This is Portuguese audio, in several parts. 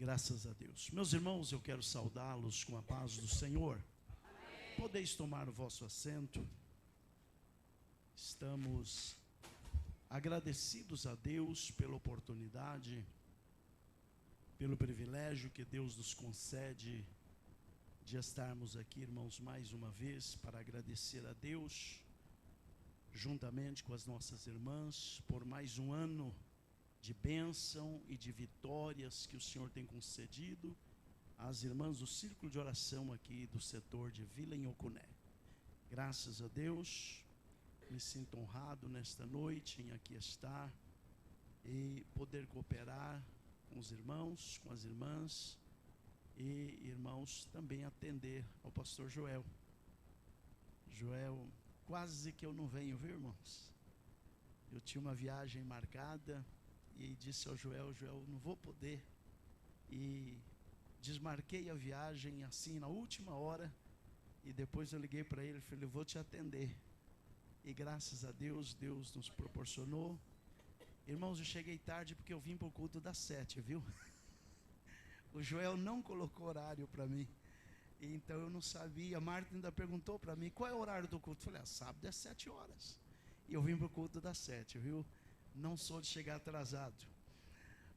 Graças a Deus. Meus irmãos, eu quero saudá-los com a paz do Senhor. Amém. Podeis tomar o vosso assento. Estamos agradecidos a Deus pela oportunidade, pelo privilégio que Deus nos concede de estarmos aqui, irmãos, mais uma vez para agradecer a Deus, juntamente com as nossas irmãs, por mais um ano de bênção e de vitórias que o Senhor tem concedido às irmãs do círculo de oração aqui do setor de Vila Inhocuné. Graças a Deus, me sinto honrado nesta noite em aqui estar e poder cooperar com os irmãos, com as irmãs e irmãos também atender ao pastor Joel. Joel, quase que eu não venho, viu, irmãos? Eu tinha uma viagem marcada e disse ao Joel, não vou poder, e desmarquei a viagem assim na última hora, e depois eu liguei para ele e falei, eu vou te atender, e graças a Deus, Deus nos proporcionou. Irmãos, eu cheguei tarde porque eu vim para o culto das 7, viu? O Joel não colocou horário para mim, então eu não sabia. A Marta ainda perguntou para mim, qual é o horário do culto? Eu falei, sábado é 7 horas, e eu vim para o culto das 7, viu? Não sou de chegar atrasado,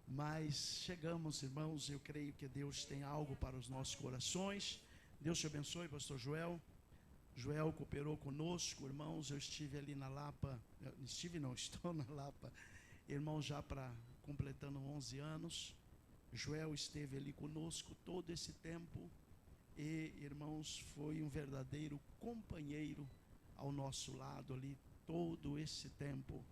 mas chegamos, irmãos. Eu creio que Deus tem algo para os nossos corações. Deus te abençoe, pastor Joel. Joel cooperou conosco, irmãos. Eu estive ali na Lapa, estou na Lapa, irmãos, já completando 11 anos. Joel esteve ali conosco todo esse tempo e, irmãos, foi um verdadeiro companheiro ao nosso lado ali todo esse tempo.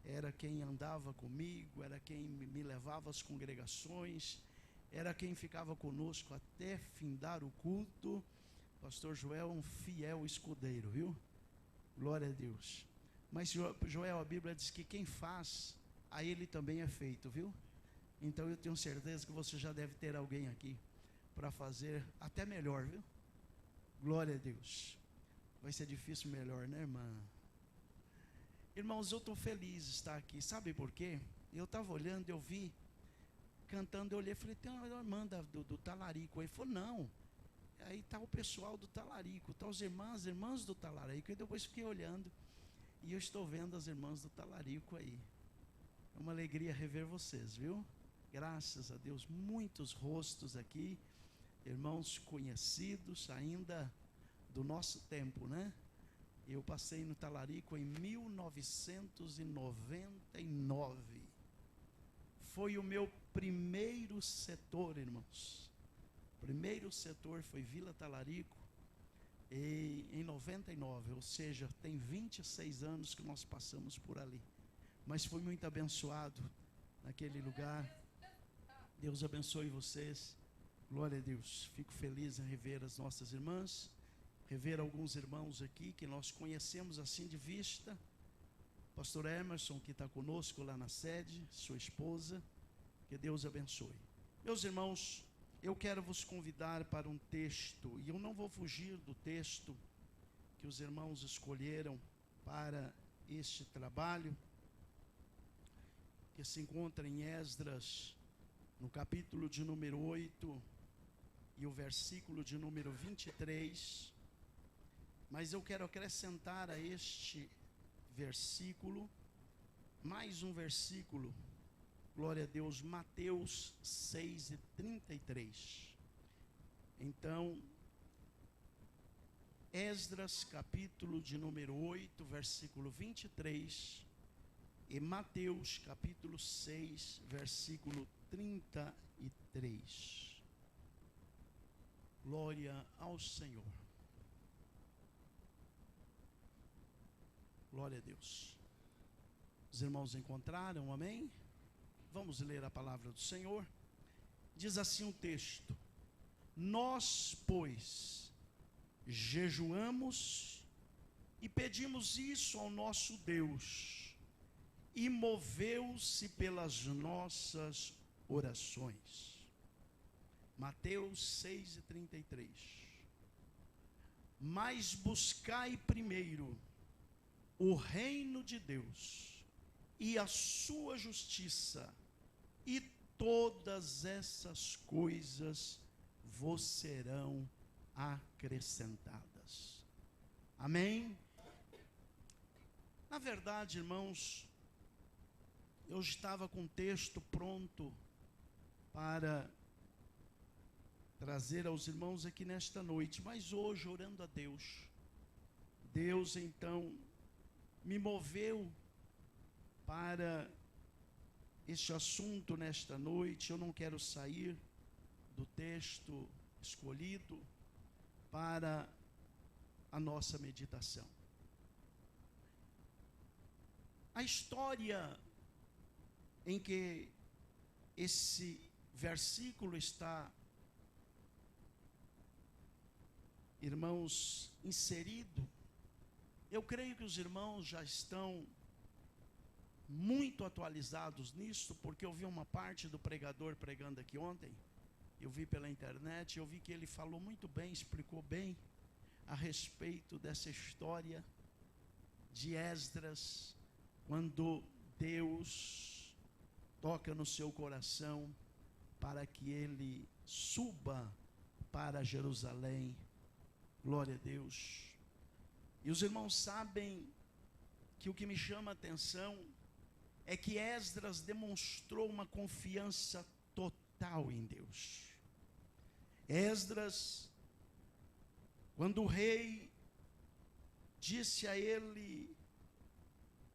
Era quem andava comigo, era quem me levava às congregações, era quem ficava conosco até findar o culto. Pastor Joel é um fiel escudeiro, viu? Glória a Deus. Mas Joel, a Bíblia diz que quem faz, a ele também é feito, viu? Então eu tenho certeza que você já deve ter alguém aqui para fazer até melhor, viu? Glória a Deus. Vai ser difícil melhor, né, irmã? Irmãos, eu estou feliz de estar aqui. Sabe por quê? Eu estava olhando, eu vi, cantando, eu olhei, falei, tem uma irmã do Talarico. Ele falou, não, aí está o pessoal do Talarico, está as irmãs do Talarico. E depois fiquei olhando, e eu estou vendo as irmãs do Talarico aí. É uma alegria rever vocês, viu? Graças a Deus, muitos rostos aqui, irmãos conhecidos ainda do nosso tempo, né? Eu passei no Talarico em 1999. Foi o meu primeiro setor, irmãos. Primeiro setor foi Vila Talarico em 99, ou seja, tem 26 anos que nós passamos por ali. Mas fui muito abençoado naquele lugar. Deus abençoe vocês. Glória a Deus. Fico feliz em rever as nossas irmãs, rever alguns irmãos aqui que nós conhecemos assim de vista. Pastor Emerson, que está conosco lá na sede, sua esposa, que Deus abençoe. Meus irmãos, eu quero vos convidar para um texto, e eu não vou fugir do texto que os irmãos escolheram para este trabalho, que se encontra em Esdras, no capítulo de número 8, e o versículo de número 23, mas eu quero acrescentar a este versículo, mais um versículo, glória a Deus, Mateus 6:33. Então, Esdras, capítulo de número 8, versículo 23, e Mateus, capítulo 6, versículo 33. Glória ao Senhor. Glória a Deus. Os irmãos encontraram, amém? Vamos ler a palavra do Senhor. Diz assim o texto: nós, pois, jejuamos e pedimos isso ao nosso Deus, e moveu-se pelas nossas orações. Mateus 6:33. Mas buscai primeiro o reino de Deus e a sua justiça, e todas essas coisas vos serão acrescentadas. Amém? Na verdade, irmãos, eu estava com o texto pronto para trazer aos irmãos aqui nesta noite, mas hoje, orando a Deus, Deus então me moveu para este assunto nesta noite. Eu não quero sair do texto escolhido para a nossa meditação. A história em que esse versículo está, irmãos, inserido, eu creio que os irmãos já estão muito atualizados nisso, porque eu vi uma parte do pregador pregando aqui ontem, eu vi pela internet, eu vi que ele falou muito bem, explicou bem a respeito dessa história de Esdras, quando Deus toca no seu coração para que ele suba para Jerusalém. Glória a Deus. E os irmãos sabem que o que me chama a atenção é que Esdras demonstrou uma confiança total em Deus. Esdras, quando o rei disse a ele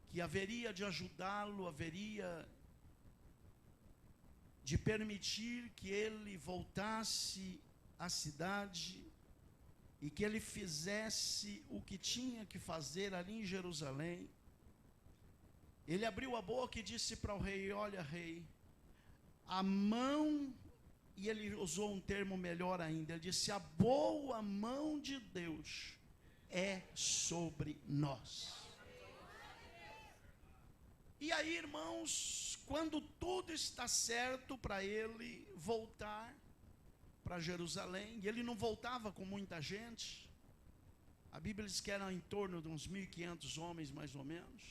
que haveria de ajudá-lo, haveria de permitir que ele voltasse à cidade e que ele fizesse o que tinha que fazer ali em Jerusalém, ele abriu a boca e disse para o rei: olha, rei, a mão, e ele usou um termo melhor ainda, ele disse: a boa mão de Deus é sobre nós. E aí, irmãos, quando tudo está certo para ele voltar para Jerusalém, e ele não voltava com muita gente, a Bíblia diz que eram em torno de uns 1.500 homens mais ou menos,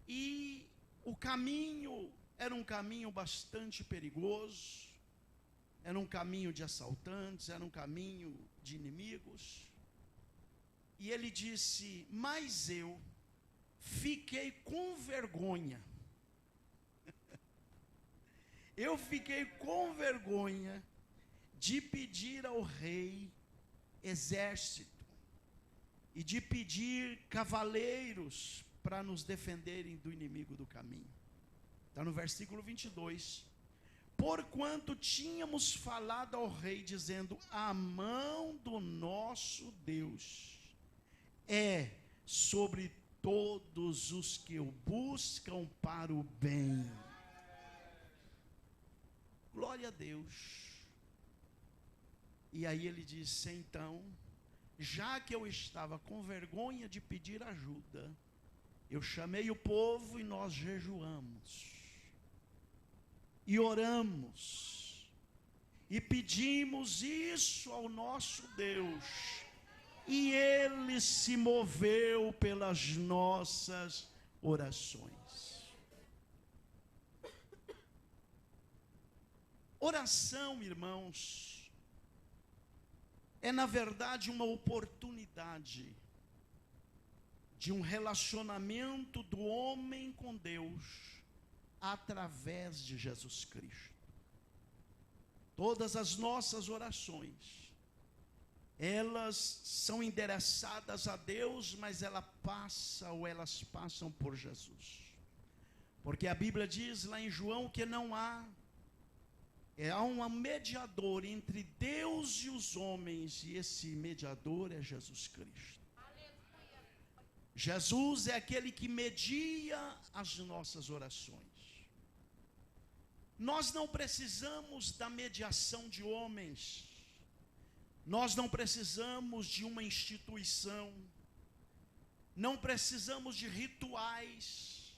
e o caminho era um caminho bastante perigoso, era um caminho de assaltantes, era um caminho de inimigos, e ele disse: mas eu fiquei com vergonha, eu fiquei com vergonha de pedir ao rei exército e de pedir cavaleiros para nos defenderem do inimigo do caminho. Está no versículo 22. Porquanto tínhamos falado ao rei, dizendo: a mão do nosso Deus é sobre todos os que o buscam para o bem. Glória a Deus. E aí ele disse: então, já que eu estava com vergonha de pedir ajuda, eu chamei o povo e nós jejuamos, e oramos, e pedimos isso ao nosso Deus, e Ele se moveu pelas nossas orações. Oração, irmãos, é na verdade uma oportunidade de um relacionamento do homem com Deus através de Jesus Cristo. Todas as nossas orações, elas são endereçadas a Deus, mas elas passam por Jesus. Porque a Bíblia diz lá em João que há um mediador entre Deus e os homens, e esse mediador é Jesus Cristo. Jesus é aquele que media as nossas orações. Nós não precisamos da mediação de homens, nós não precisamos de uma instituição, não precisamos de rituais,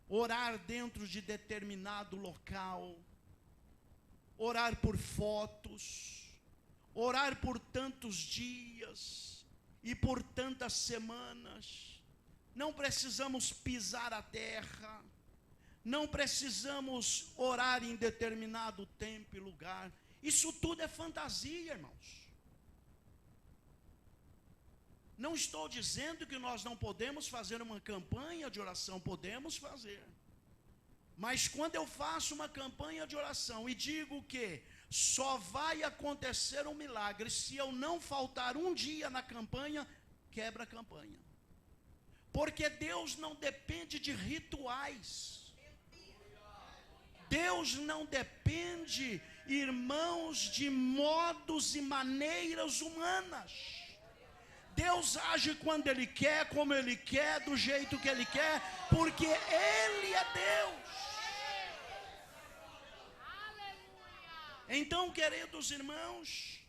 orar dentro de determinado local, orar por fotos, orar por tantos dias e por tantas semanas. Não precisamos pisar a terra, não precisamos orar em determinado tempo e lugar. Isso tudo é fantasia, irmãos. Não estou dizendo que nós não podemos fazer uma campanha de oração, podemos fazer. Mas quando eu faço uma campanha de oração e digo que só vai acontecer um milagre se eu não faltar um dia na campanha, quebra a campanha. Porque Deus não depende de rituais. Deus não depende, irmãos, de modos e maneiras humanas. Deus age quando Ele quer, como Ele quer, do jeito que Ele quer, porque Ele é Deus. Então, queridos irmãos,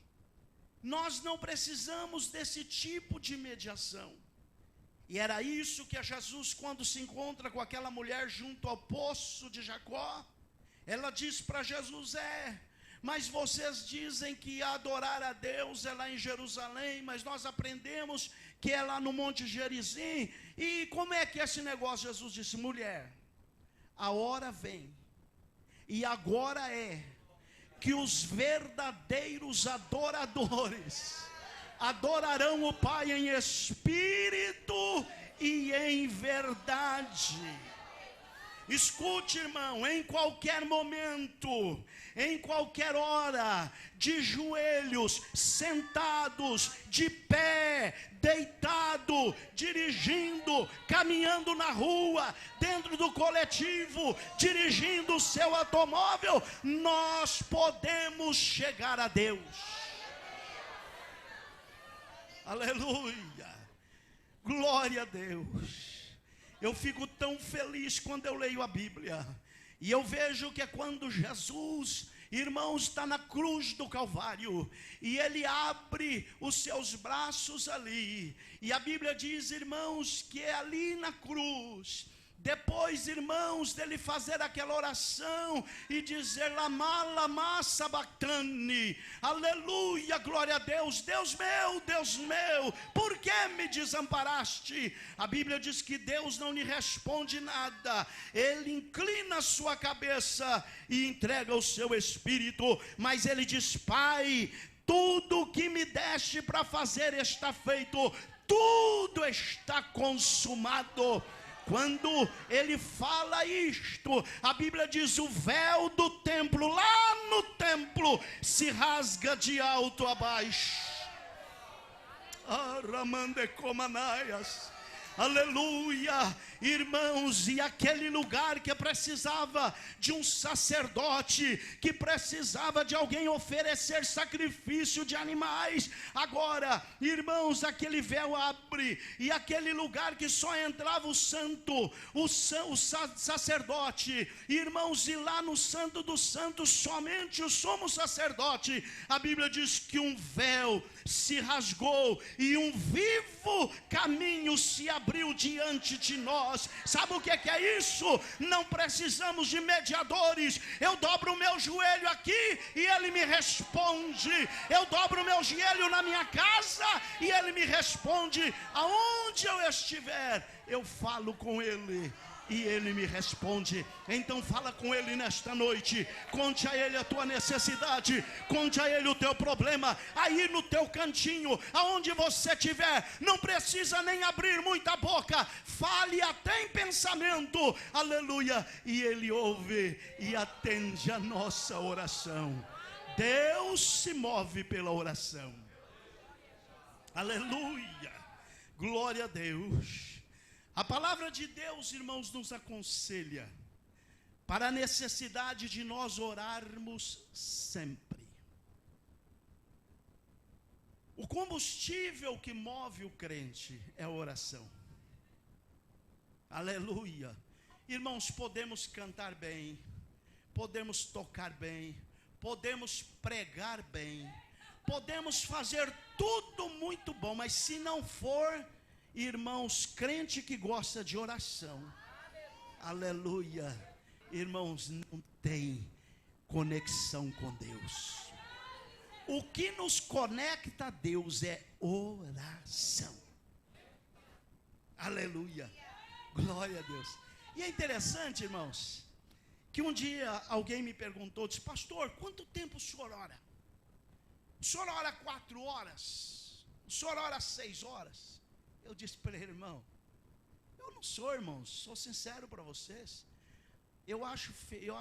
nós não precisamos desse tipo de mediação. E era isso que Jesus, quando se encontra com aquela mulher junto ao poço de Jacó, ela diz para Jesus: mas vocês dizem que adorar a Deus é lá em Jerusalém, mas nós aprendemos que é lá no Monte Gerizim. E como é que é esse negócio? Jesus disse: mulher, a hora vem, e agora é, que os verdadeiros adoradores adorarão o Pai em espírito e em verdade. Escute, irmão, em qualquer momento, em qualquer hora, de joelhos, sentados, de pé, deitado, dirigindo, caminhando na rua, dentro do coletivo, dirigindo o seu automóvel, nós podemos chegar a Deus. Aleluia, glória a Deus. Eu fico tão feliz quando eu leio a Bíblia, e eu vejo que é quando Jesus, irmãos, está na cruz do Calvário, e Ele abre os seus braços ali, e a Bíblia diz, irmãos, que é ali na cruz, depois, irmãos, dele fazer aquela oração e dizer: Lama, lama, sabactani, aleluia, glória a Deus, Deus meu, por que me desamparaste? A Bíblia diz que Deus não lhe responde nada, Ele inclina a sua cabeça e entrega o seu espírito, mas Ele diz: Pai, tudo que me deste para fazer está feito, tudo está consumado. Quando ele fala isto, a Bíblia diz: o véu do templo, lá no templo, se rasga de alto a baixo. Aleluia, irmãos, e aquele lugar que precisava de um sacerdote, que precisava de alguém oferecer sacrifício de animais, agora, irmãos, aquele véu abre, e aquele lugar que só entrava o santo, o sacerdote, irmãos, e lá no santo dos santos, somente o sumo sacerdote, a Bíblia diz que um véu se rasgou, e um vivo caminho se abriu diante de nós. Sabe o que é isso? Não precisamos de mediadores. Eu dobro o meu joelho aqui e Ele me responde. Eu dobro o meu joelho na minha casa e Ele me responde. Aonde eu estiver, eu falo com Ele e Ele me responde. Então fala com Ele nesta noite, conte a Ele a tua necessidade, conte a Ele o teu problema, aí no teu cantinho, aonde você estiver, não precisa nem abrir muita boca, fale até em pensamento, aleluia, e Ele ouve e atende a nossa oração. Deus se move pela oração, aleluia, glória a Deus. A palavra de Deus, irmãos, nos aconselha para a necessidade de nós orarmos sempre. O combustível que move o crente é a oração. Aleluia. Irmãos, podemos cantar bem, podemos tocar bem, podemos pregar bem, podemos fazer tudo muito bom, mas se não for, irmãos, crente que gosta de oração, aleluia, irmãos, não tem conexão com Deus. O que nos conecta a Deus é oração, aleluia, glória a Deus. E é interessante, irmãos, que um dia alguém me perguntou, disse: pastor, quanto tempo o senhor ora? O senhor ora 4 horas? O senhor ora 6 horas? Eu disse para ele: irmão, eu não sou, irmãos, sou sincero para vocês. Eu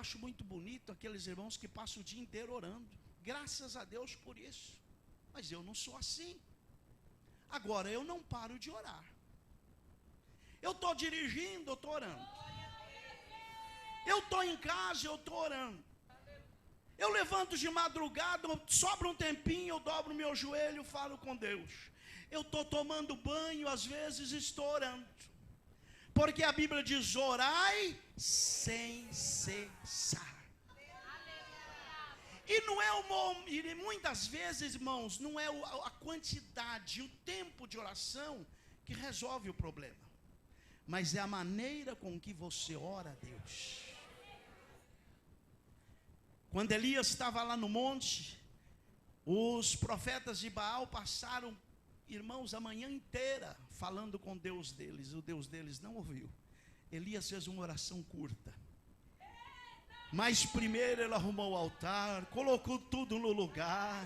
acho muito bonito aqueles irmãos que passam o dia inteiro orando. Graças a Deus por isso. Mas eu não sou assim. Agora, eu não paro de orar. Eu estou dirigindo, eu estou orando. Eu estou em casa, eu estou orando. Eu levanto de madrugada, sobra um tempinho, eu dobro meu joelho e falo com Deus. Eu estou tomando banho, às vezes estou orando. Porque a Bíblia diz: orai sem cessar. E não é e muitas vezes, irmãos, não é a quantidade, o tempo de oração que resolve o problema, mas é a maneira com que você ora a Deus. Quando Elias estava lá no monte, os profetas de Baal passaram, irmãos, a manhã inteira falando com Deus deles. O Deus deles não ouviu. Elias fez uma oração curta, mas primeiro ele arrumou o altar, colocou tudo no lugar,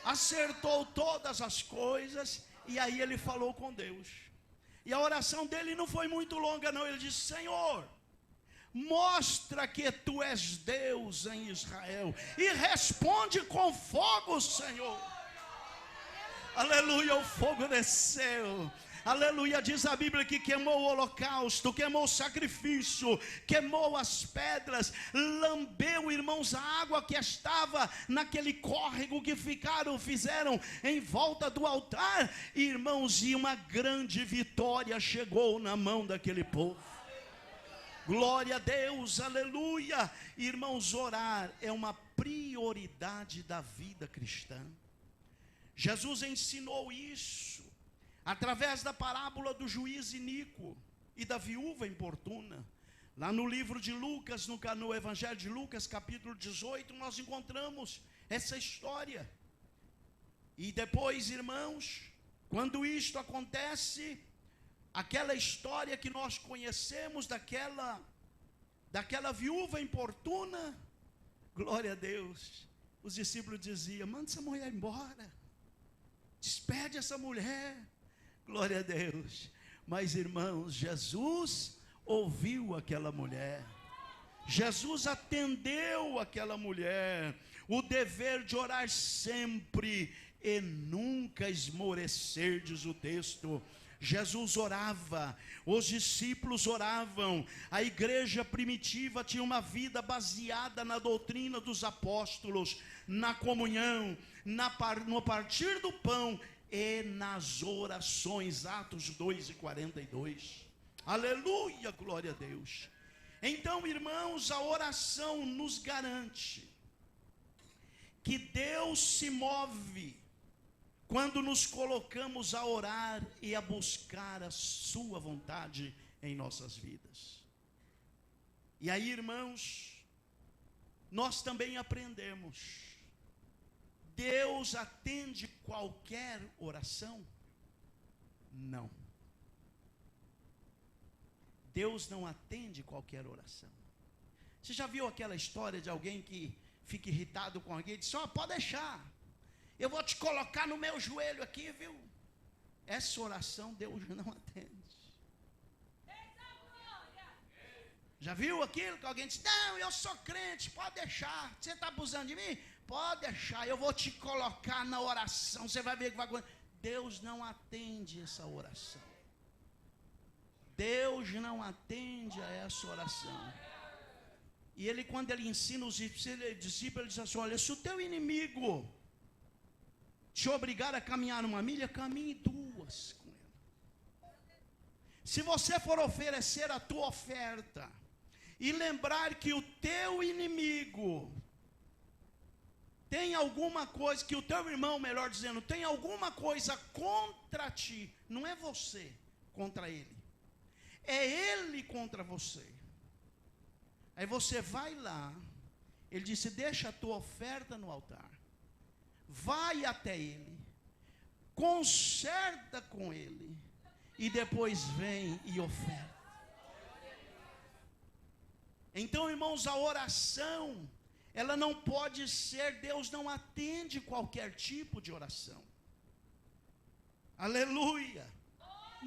acertou todas as coisas, e aí ele falou com Deus. E a oração dele não foi muito longa não. Ele disse: Senhor, mostra que tu és Deus em Israel, e responde com fogo, Senhor. Aleluia, o fogo desceu. Aleluia, diz a Bíblia que queimou o holocausto, queimou o sacrifício, queimou as pedras, lambeu, irmãos, a água que estava naquele córrego que fizeram em volta do altar, irmãos, e uma grande vitória chegou na mão daquele povo. Glória a Deus, aleluia. Irmãos, orar é uma prioridade da vida cristã. Jesus ensinou isso através da parábola do juiz iníquo e da viúva importuna. Lá no livro de Lucas, no Evangelho de Lucas, capítulo 18, nós encontramos essa história. E depois, irmãos, quando isto acontece, aquela história que nós conhecemos daquela viúva importuna, glória a Deus, os discípulos diziam: manda essa mulher embora, despede essa mulher, glória a Deus. Mas, irmãos, Jesus ouviu aquela mulher, Jesus atendeu aquela mulher. O dever de orar sempre e nunca esmorecer, diz o texto. Jesus orava, os discípulos oravam, a igreja primitiva tinha uma vida baseada na doutrina dos apóstolos, na comunhão, no partir do pão e nas orações. Atos 2:42. Aleluia, glória a Deus. Então, irmãos, a oração nos garante que Deus se move quando nos colocamos a orar e a buscar a sua vontade em nossas vidas. E aí, irmãos, nós também aprendemos: Deus atende qualquer oração? Não. Deus não atende qualquer oração. Você já viu aquela história de alguém que fica irritado com alguém e diz: pode deixar, eu vou te colocar no meu joelho aqui, viu? Essa oração Deus não atende. Já viu aquilo que alguém diz: não, eu sou crente, pode deixar, você está abusando de mim? Pode deixar, eu vou te colocar na oração, você vai ver que vai acontecer. Deus não atende essa oração. Deus não atende a essa oração. E ele, quando ele ensina os discípulos, ele diz assim: olha, se o teu inimigo te obrigar a caminhar 1 milha, caminhe 2 com ele. Se você for oferecer a tua oferta e lembrar que o teu inimigo tem alguma coisa, que o teu irmão, melhor dizendo, tem alguma coisa contra ti, não é você contra ele, é ele contra você. Aí você vai lá, ele disse: deixa a tua oferta no altar, vai até ele, conserta com ele, e depois vem e oferta. Então, irmãos, a oração, ela não pode ser, Deus não atende qualquer tipo de oração. Aleluia.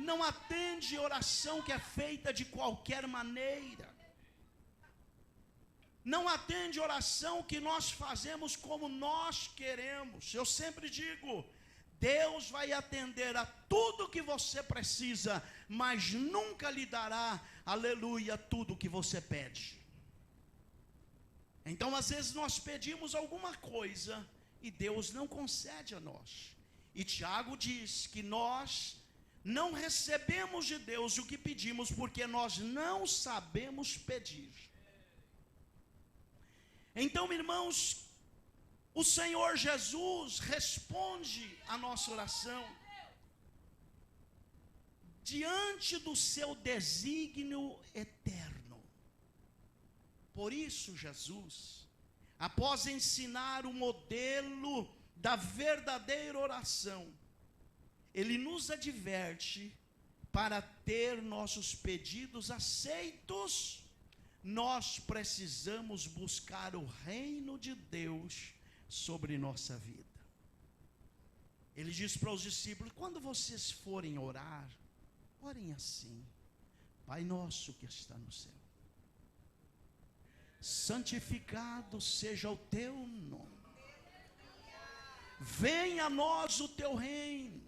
Não atende oração que é feita de qualquer maneira. Não atende oração que nós fazemos como nós queremos. Eu sempre digo, Deus vai atender a tudo que você precisa, mas nunca lhe dará, aleluia, tudo que você pede. Então, às vezes nós pedimos alguma coisa e Deus não concede a nós. E Tiago diz que nós não recebemos de Deus o que pedimos, porque nós não sabemos pedir. Então, irmãos, o Senhor Jesus responde a nossa oração diante do seu desígnio eterno. Por isso, Jesus, após ensinar o modelo da verdadeira oração, Ele nos adverte para ter nossos pedidos aceitos. Nós precisamos buscar o reino de Deus sobre nossa vida. Ele diz para os discípulos: quando vocês forem orar, orem assim: Pai nosso que está no céu, santificado seja o teu nome, venha a nós o teu reino,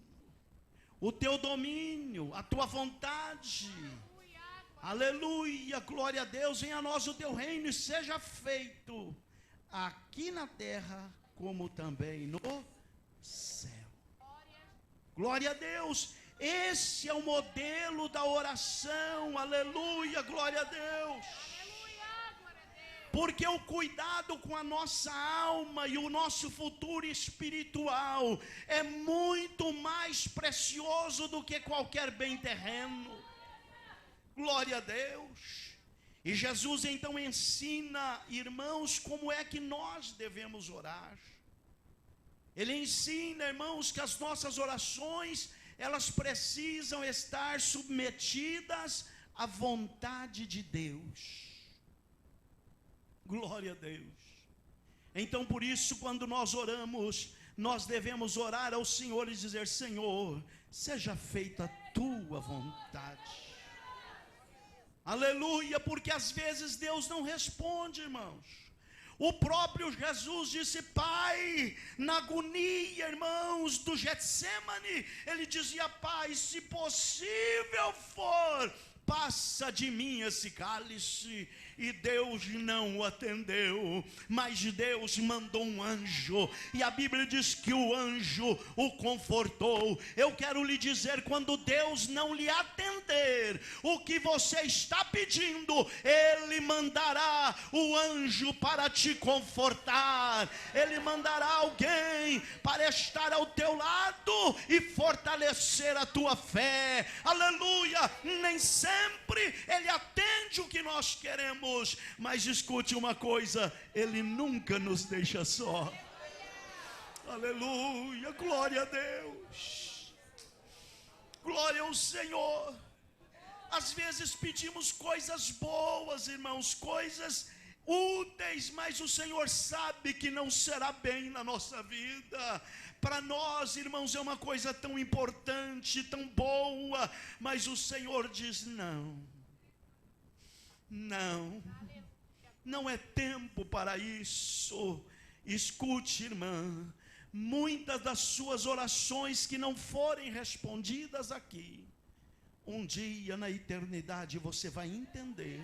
o teu domínio, a tua vontade. Aleluia, glória a Deus, venha a nós o teu reino e seja feito aqui na terra como também no céu. Glória a Deus, esse é o modelo da oração. Aleluia, glória a Deus. Porque o cuidado com a nossa alma e o nosso futuro espiritual é muito mais precioso do que qualquer bem terreno. Glória a Deus. E Jesus então ensina, irmãos, como é que nós devemos orar. Ele ensina, irmãos, que as nossas orações, elas precisam estar submetidas à vontade de Deus. Glória a Deus. Então, por isso, quando nós oramos, nós devemos orar ao Senhor e dizer: Senhor, seja feita a tua vontade. Aleluia, porque às vezes Deus não responde, irmãos. O próprio Jesus disse: Pai, na agonia, irmãos, do Getsêmani, ele dizia: Pai, se possível for, passa de mim esse cálice. E Deus não o atendeu, mas Deus mandou um anjo, e a Bíblia diz que o anjo o confortou. Eu quero lhe dizer, quando Deus não lhe atender o que você está pedindo, Ele mandará o anjo para te confortar. Ele mandará alguém para estar ao teu lado e fortalecer a tua fé. Aleluia. Nem sempre Ele atende o que nós queremos, mas escute uma coisa: Ele nunca nos deixa só. Aleluia, glória a Deus, glória ao Senhor. Às vezes pedimos coisas boas, irmãos, coisas úteis, mas o Senhor sabe que não será bem na nossa vida. Para nós, irmãos, é uma coisa tão importante, tão boa, mas o Senhor diz: não, não é tempo para isso. Escute, irmã, muitas das suas orações que não forem respondidas aqui, um dia na eternidade você vai entender.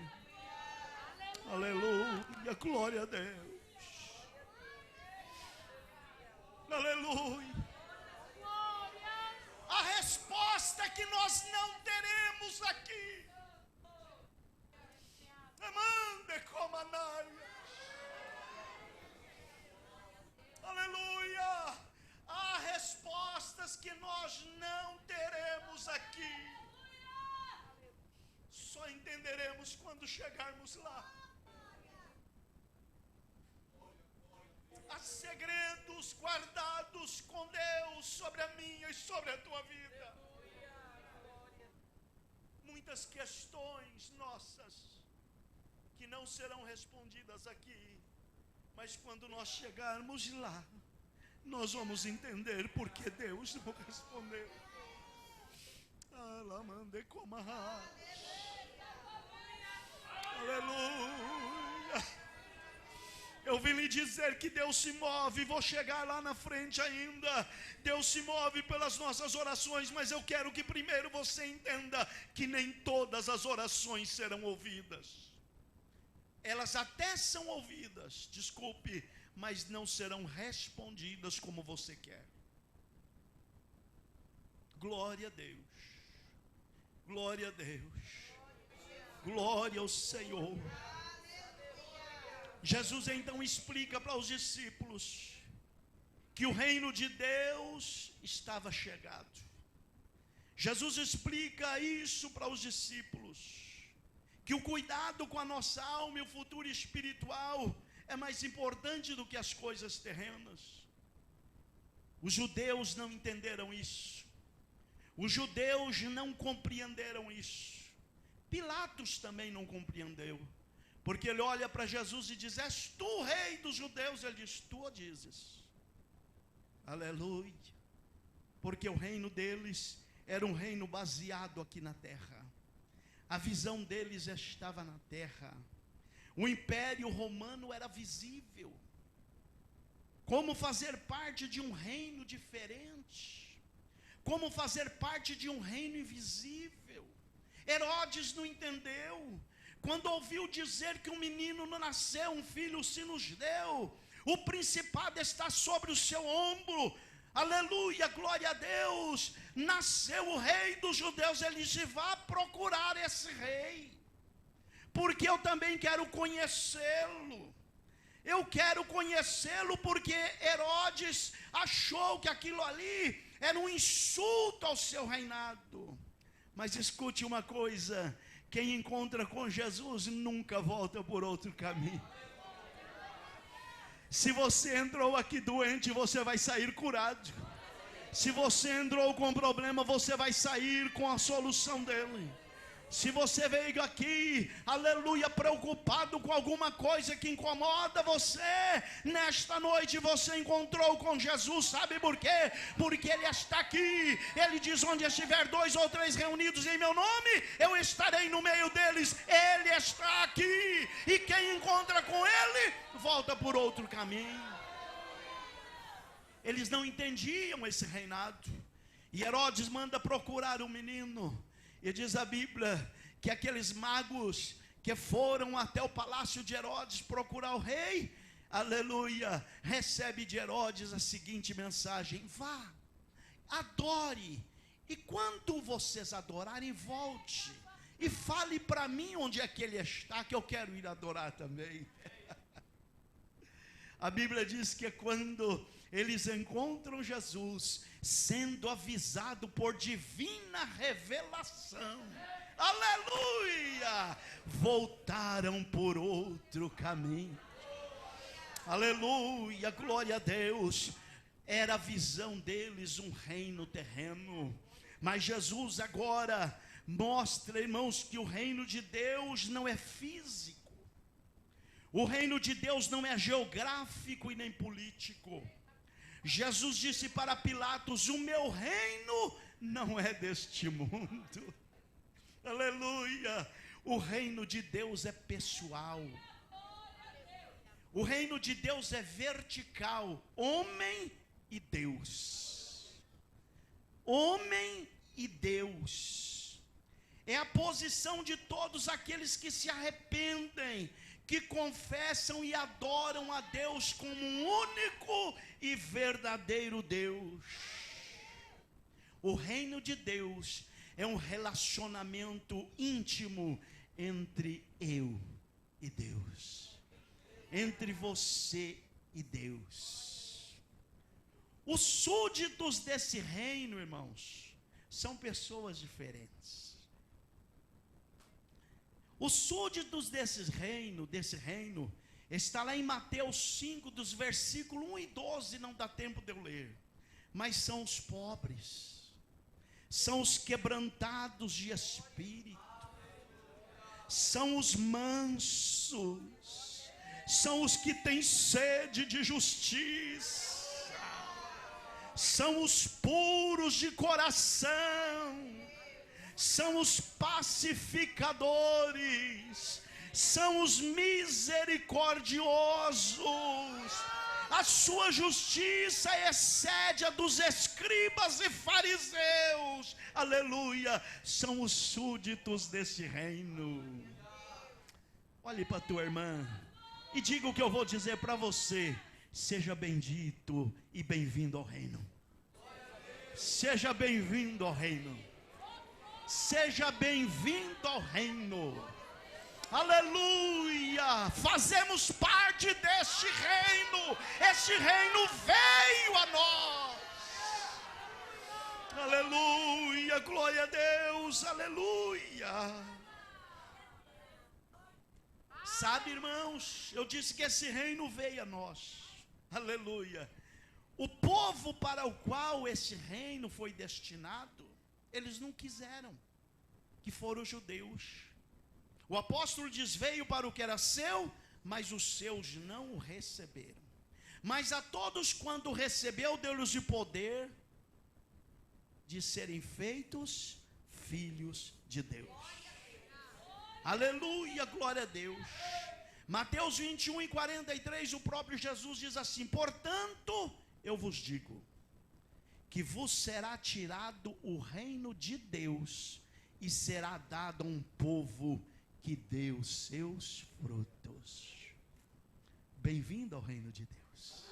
Aleluia, glória a Deus. Aleluia. A resposta que nós não teremos aqui. Aleluia. Há respostas que nós não teremos aqui. Só entenderemos quando chegarmos lá. Há segredos guardados com Deus sobre a minha e sobre a tua vida. Muitas questões nossas que não serão respondidas aqui, mas quando nós chegarmos lá, nós vamos entender porque Deus não respondeu. Aleluia. Eu vim lhe dizer que Deus se move, vou chegar lá na frente ainda. Deus se move pelas nossas orações, mas eu quero que primeiro você entenda que nem todas as orações serão ouvidas. Elas até são ouvidas, desculpe, mas não serão respondidas como você quer. Glória a Deus, glória a Deus, glória ao Senhor. Jesus então explica para os discípulos que o reino de Deus estava chegado. Jesus explica isso para os discípulos, que o cuidado com a nossa alma e o futuro espiritual é mais importante do que as coisas terrenas. Os judeus não entenderam isso. Os judeus não compreenderam isso. Pilatos também não compreendeu. Porque ele olha para Jesus e diz: és tu o rei dos judeus? Ele diz: tu o dizes. Aleluia. Porque o reino deles era um reino baseado aqui na terra. A visão deles estava na terra. O império romano era visível. Como fazer parte de um reino diferente? Como fazer parte de um reino invisível? Herodes não entendeu. Quando ouviu dizer que um menino nasceu, um filho se nos deu, o principado está sobre o seu ombro, aleluia, glória a Deus, nasceu o rei dos judeus. Ele disse: vá procurar esse rei, porque eu também quero conhecê-lo. Eu quero conhecê-lo porque Herodes achou que aquilo ali era um insulto ao seu reinado. Mas escute uma coisa: quem encontra com Jesus nunca volta por outro caminho. Se você entrou aqui doente, você vai sair curado. Se você entrou com problema, você vai sair com a solução dele. Se você veio aqui, aleluia, preocupado com alguma coisa que incomoda você, nesta noite você encontrou com Jesus. Sabe por quê? Porque Ele está aqui. Ele diz: onde estiver 2 ou 3 reunidos em meu nome, eu estarei no meio deles. Ele está aqui. E quem encontra com Ele, volta por outro caminho. Eles não entendiam esse reinado. E Herodes manda procurar o menino. E diz a Bíblia que aqueles magos que foram até o palácio de Herodes procurar o rei, aleluia, recebe de Herodes a seguinte mensagem: vá, adore, e quando vocês adorarem, volte e fale para mim onde é que ele está, que eu quero ir adorar também. A Bíblia diz que quando eles encontram Jesus, sendo avisado por divina revelação, aleluia, voltaram por outro caminho. Aleluia, glória a Deus. Era a visão deles um reino terreno, mas Jesus agora mostra, irmãos, que o reino de Deus não é físico. O reino de Deus não é geográfico e nem político. Jesus disse para Pilatos: o meu reino não é deste mundo. Aleluia. O reino de Deus é pessoal. O reino de Deus é vertical. Homem e Deus. Homem e Deus. É a posição de todos aqueles que se arrependem, que confessam e adoram a Deus como um único e verdadeiro Deus. O reino de Deus é um relacionamento íntimo entre eu e Deus, entre você e Deus. Os súditos desse reino, irmãos, são pessoas diferentes. Os súditos desse reino, está lá em Mateus 5, dos versículos 1 e 12, não dá tempo de eu ler. Mas são os pobres, são os quebrantados de espírito, são os mansos, mansos, são os que têm sede de justiça, são os puros de coração, são os pacificadores, são os misericordiosos. A sua justiça excede a dos escribas e fariseus. Aleluia. São os súditos desse reino. Olhe para a tua irmã e diga o que eu vou dizer para você. Seja bendito e bem-vindo ao reino. Seja bem-vindo ao reino. Seja bem-vindo ao reino. Aleluia, fazemos parte deste reino, este reino veio a nós, aleluia, glória a Deus, aleluia. Sabe, irmãos, eu disse que esse reino veio a nós, aleluia. O povo para o qual esse reino foi destinado, eles não quiseram, que foram os judeus. O apóstolo diz, veio para o que era seu, mas os seus não o receberam. Mas a todos quando recebeu, deu-lhes o poder de serem feitos filhos de Deus. Aleluia, glória a Deus. Mateus 21:43, o próprio Jesus diz assim, portanto, eu vos digo, que vos será tirado o reino de Deus, e será dado a um povo que dê os seus frutos. Bem-vindo ao reino de Deus.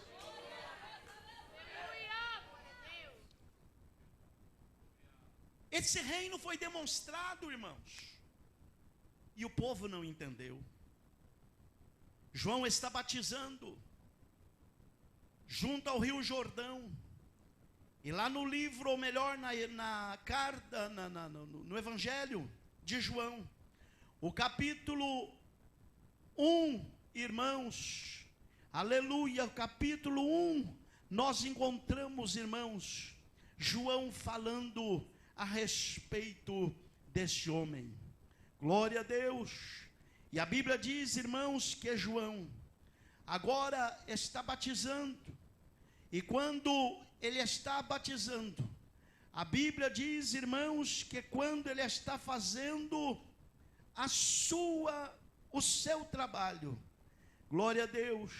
Esse reino foi demonstrado, irmãos, e o povo não entendeu. João está batizando junto ao Rio Jordão, e lá no livro, ou melhor, na carta, no Evangelho de João, o capítulo 1, irmãos, aleluia, o capítulo 1, nós encontramos, irmãos, João falando a respeito desse homem, glória a Deus, e a Bíblia diz, irmãos, que João agora está batizando, e quando ele está batizando, a Bíblia diz, irmãos, que quando ele está fazendo o seu trabalho, glória a Deus,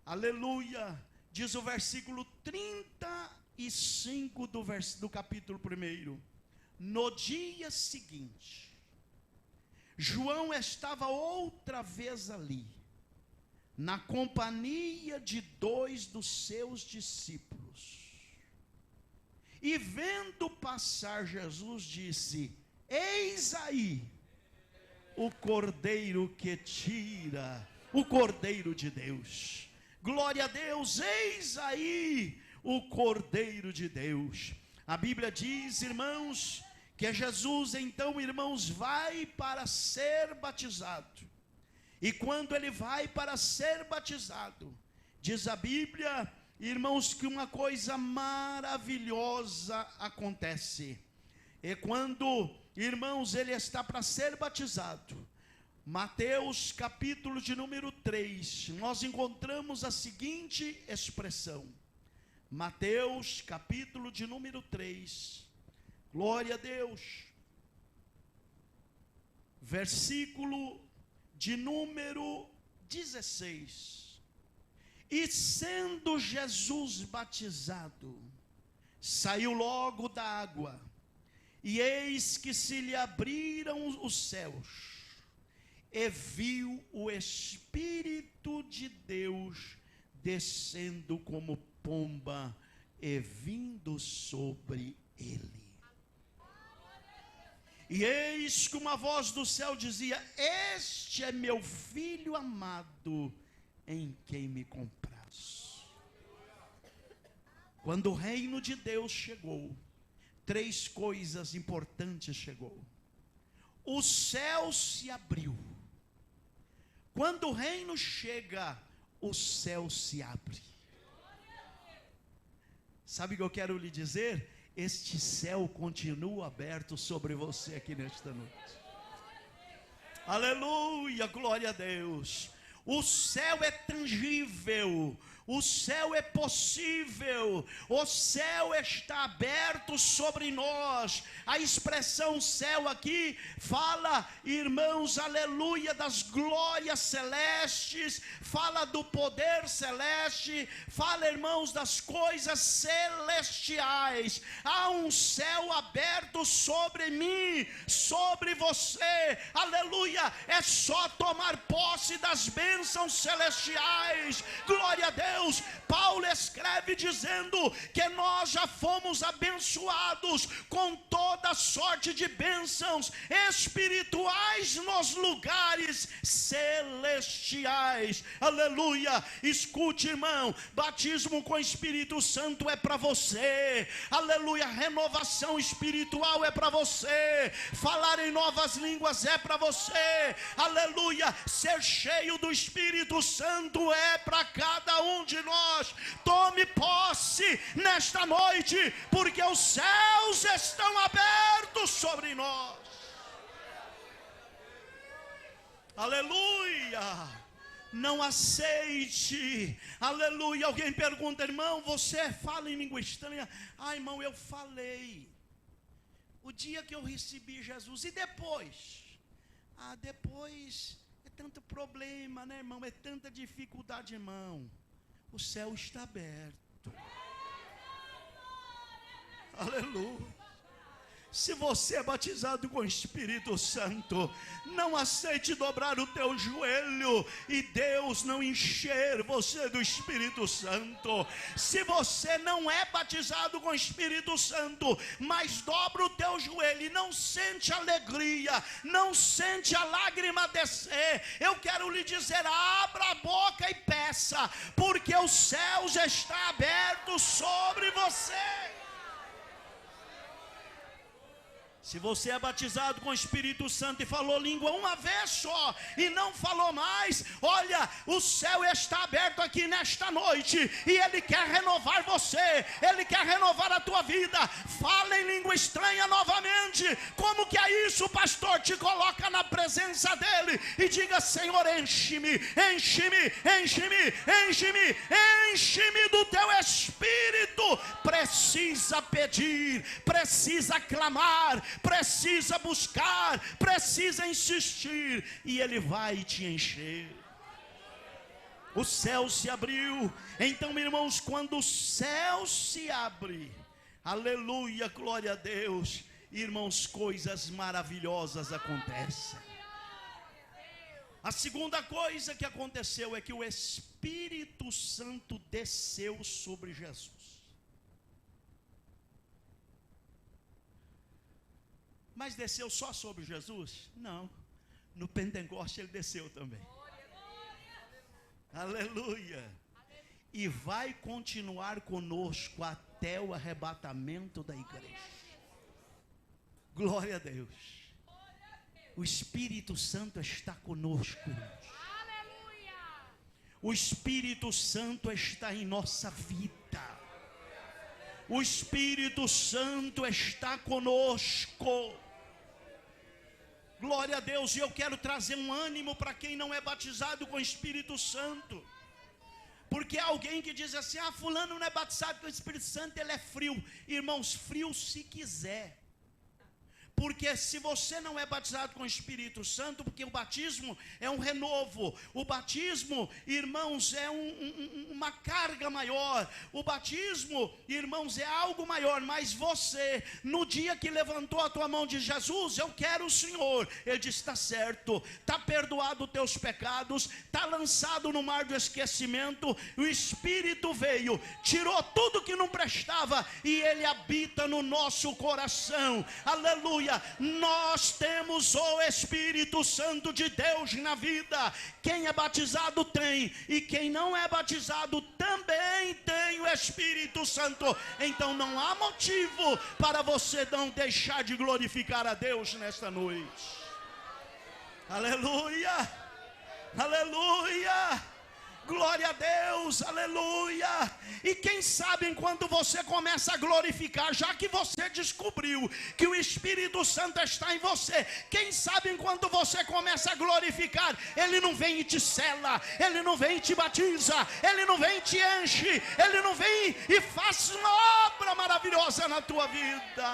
aleluia, diz o versículo 35 do capítulo 1, no dia seguinte, João estava outra vez ali, na companhia de 2 dos seus discípulos, e vendo passar Jesus, disse, eis aí, o Cordeiro que tira, o Cordeiro de Deus, glória a Deus, eis aí o Cordeiro de Deus. A Bíblia diz, irmãos, que Jesus então, irmãos, vai para ser batizado, e quando ele vai para ser batizado, diz a Bíblia, irmãos, que uma coisa maravilhosa acontece, e quando, irmãos, ele está para ser batizado, Mateus capítulo de número 3, nós encontramos a seguinte expressão, Mateus capítulo de número 3, glória a Deus, versículo de número 16, e sendo Jesus batizado, saiu logo da água, e eis que se lhe abriram os céus, e viu o Espírito de Deus descendo como pomba e vindo sobre ele. E eis que uma voz do céu dizia: este é meu filho amado, em quem me compraz. Quando o reino de Deus chegou, 3 coisas importantes chegou. O céu se abriu. Quando o reino chega, o céu se abre. Sabe o que eu quero lhe dizer? Este céu continua aberto sobre você aqui nesta noite. Aleluia, glória a Deus. O céu é tangível, o céu é possível, o céu está aberto sobre nós. A expressão céu aqui fala, irmãos, aleluia, das glórias celestes, fala do poder celeste, fala, irmãos, das coisas celestiais. Há um céu aberto sobre mim, sobre você, aleluia. É só tomar posse das bênçãos celestiais, glória a Deus. Paulo escreve dizendo que nós já fomos abençoados com toda sorte de bênçãos espirituais nos lugares celestiais, aleluia. Escute, irmão, batismo com Espírito Santo é para você, aleluia. Renovação espiritual é para você, falar em novas línguas é para você, aleluia. Ser cheio do Espírito Santo é para cada um de nós. Tome posse nesta noite, porque os céus estão abertos sobre nós. Aleluia. Não aceite, aleluia. Alguém pergunta, irmão, você fala em língua estranha? Ah, irmão, eu falei o dia que eu recebi Jesus. E depois? Ah, depois é tanto problema, né, irmão? É tanta dificuldade, irmão. O céu está aberto. Aleluia. Se você é batizado com o Espírito Santo, não aceite dobrar o teu joelho e Deus não encher você do Espírito Santo. Se você não é batizado com o Espírito Santo, mas dobra o teu joelho e não sente alegria, não sente a lágrima descer, eu quero lhe dizer, abra a boca e peça, porque o céu já está aberto sobre você. Se você é batizado com o Espírito Santo e falou língua uma vez só e não falou mais, olha, o céu está aberto aqui nesta noite e Ele quer renovar você, Ele quer renovar a tua vida. Fala em língua estranha novamente. Como que é isso, pastor? Te coloca na presença dEle e diga, Senhor, enche-me, enche-me, enche-me, enche-me, enche-me do teu Espírito. Precisa pedir, precisa clamar, precisa buscar, precisa insistir, e Ele vai te encher. O céu se abriu. Então, irmãos, quando o céu se abre, aleluia, glória a Deus, irmãos, coisas maravilhosas acontecem. A segunda coisa que aconteceu é que o Espírito Santo desceu sobre Jesus. Mas desceu só sobre Jesus? Não. No Pentecoste ele desceu também. Aleluia. E vai continuar conosco até o arrebatamento da igreja. Glória a Deus. O Espírito Santo está conosco, irmãos. O Espírito Santo está em nossa vida. O Espírito Santo está conosco. Glória a Deus. E eu quero trazer um ânimo para quem não é batizado com o Espírito Santo. Porque há alguém que diz assim, ah, fulano não é batizado com o Espírito Santo, ele é frio. Irmãos, frio se quiser. Porque se você não é batizado com o Espírito Santo, porque o batismo é um renovo, o batismo, irmãos, é uma carga maior, o batismo, irmãos, é algo maior, mas você, no dia que levantou a tua mão de Jesus, eu quero o Senhor, Ele disse, está certo, está perdoado os teus pecados, está lançado no mar do esquecimento, o Espírito veio, tirou tudo que não prestava, e Ele habita no nosso coração, aleluia. Nós temos o Espírito Santo de Deus na vida. Quem é batizado tem, e quem não é batizado também tem o Espírito Santo. Então não há motivo para você não deixar de glorificar a Deus nesta noite. Aleluia, aleluia. Glória a Deus, aleluia. E quem sabe enquanto você começa a glorificar, já que você descobriu que o Espírito Santo está em você, quem sabe enquanto você começa a glorificar, Ele não vem e te sela, Ele não vem e te batiza, Ele não vem e te enche, Ele não vem e faz uma obra maravilhosa na tua vida.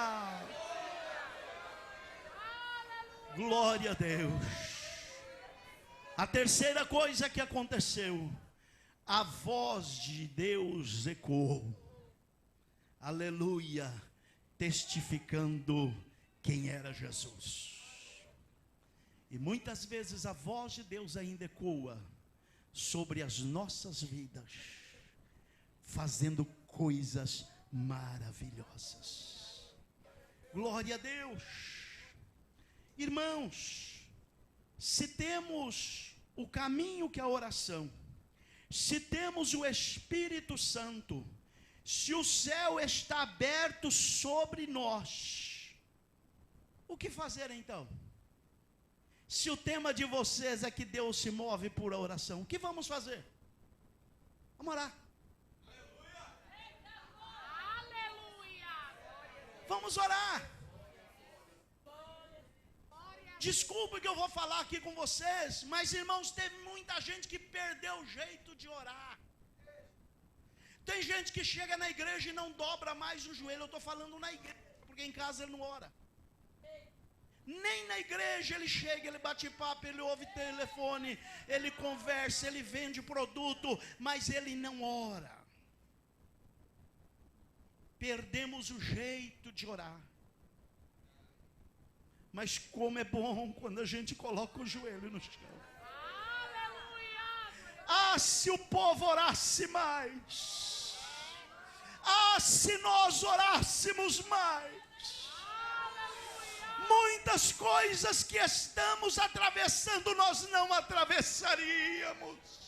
Glória a Deus. A terceira coisa que aconteceu, a voz de Deus ecoou, aleluia, testificando quem era Jesus. E muitas vezes a voz de Deus ainda ecoa sobre as nossas vidas, fazendo coisas maravilhosas. Glória a Deus. Irmãos, se temos o caminho que é a oração, se temos o Espírito Santo, se o céu está aberto sobre nós, o que fazer então? Se o tema de vocês é que Deus se move por oração, o que vamos fazer? Vamos orar. Vamos orar. Desculpe que eu vou falar aqui com vocês, mas irmãos, teve muita gente que perdeu o jeito de orar. Tem gente que chega na igreja e não dobra mais o joelho. Eu estou falando na igreja, porque em casa ele não ora. Nem na igreja ele chega, ele bate papo, ele ouve telefone, ele conversa, ele vende produto, mas ele não ora. Perdemos o jeito de orar. Mas como é bom quando a gente coloca o joelho no chão. Ah, se o povo orasse mais. Ah, se nós orássemos mais. Muitas coisas que estamos atravessando, nós não atravessaríamos.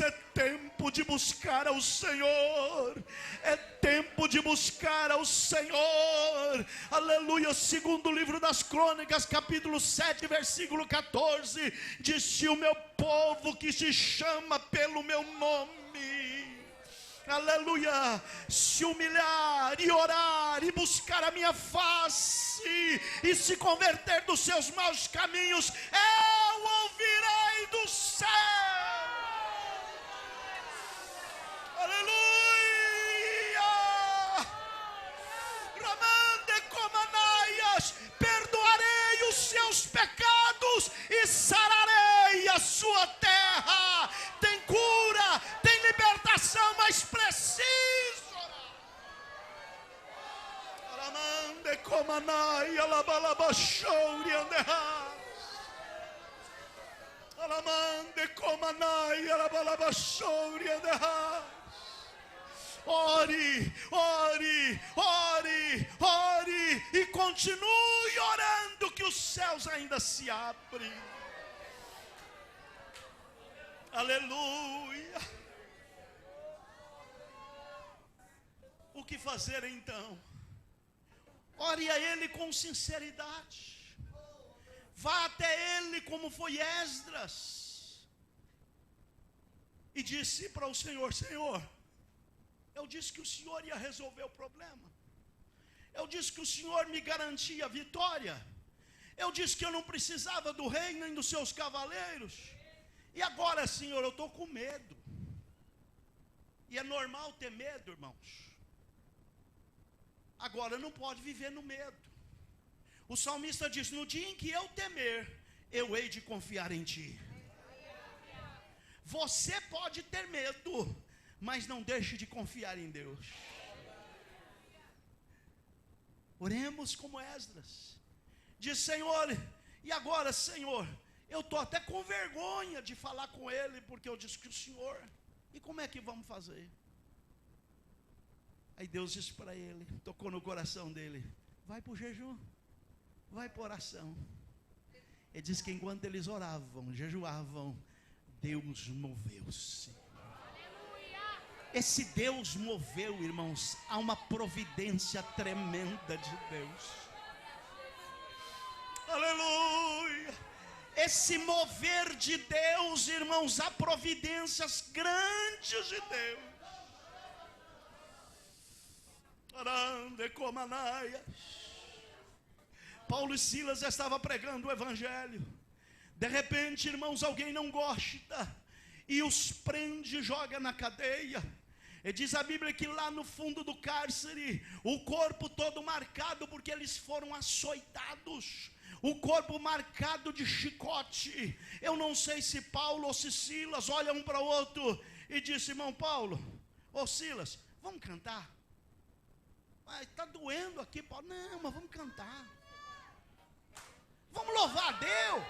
É tempo de buscar ao Senhor, é tempo de buscar ao Senhor, aleluia. Segundo livro das Crônicas, capítulo 7, versículo 14, diz: se o meu povo que se chama pelo meu nome, aleluia, se humilhar e orar e buscar a minha face e se converter dos seus maus caminhos, eu ouvirei do céu. Aleluia. Ramande comanaias, perdoarei os seus pecados e sararei a sua terra. Tem cura, tem libertação, mas preciso orar. Alamande comanaia labalabachouri anderra. Alamande comanaia labalabachouri anderra. Ore, ore, ore, ore e continue orando, que os céus ainda se abrem. Aleluia. O que fazer então? Ore a Ele com sinceridade. Vá até Ele como foi Esdras e disse para o Senhor: Senhor, eu disse que o Senhor ia resolver o problema. Eu disse que o Senhor me garantia a vitória. Eu disse que eu não precisava do rei nem dos seus cavaleiros. E agora, Senhor, eu estou com medo. E é normal ter medo, irmãos. Agora não pode viver no medo. O salmista diz: no dia em que eu temer, eu hei de confiar em Ti. Você pode ter medo, mas não deixe de confiar em Deus. Oremos como Esdras. Diz: Senhor, e agora, Senhor, eu estou até com vergonha de falar com Ele, porque eu disse que o Senhor, e como é que vamos fazer? Aí Deus disse para ele, tocou no coração dele: vai para o jejum, vai para a oração. Ele diz que enquanto eles oravam, jejuavam, Deus moveu-se. Esse Deus moveu, irmãos, há uma providência tremenda de Deus. Aleluia. esse mover de Deus, irmãos, há providências grandes de Deus. Paulo e Silas estavam pregando o evangelho. De repente, irmãos, alguém não gosta e os prende e joga na cadeia. E diz a Bíblia que lá no fundo do cárcere, o corpo todo marcado, porque eles foram açoitados, o corpo marcado de chicote. Eu não sei se Paulo ou se Silas olham um para o outro e disse: irmão Paulo, ou Silas, vamos cantar? Mas está doendo aqui, Paulo. Não, mas vamos cantar. Vamos louvar a Deus.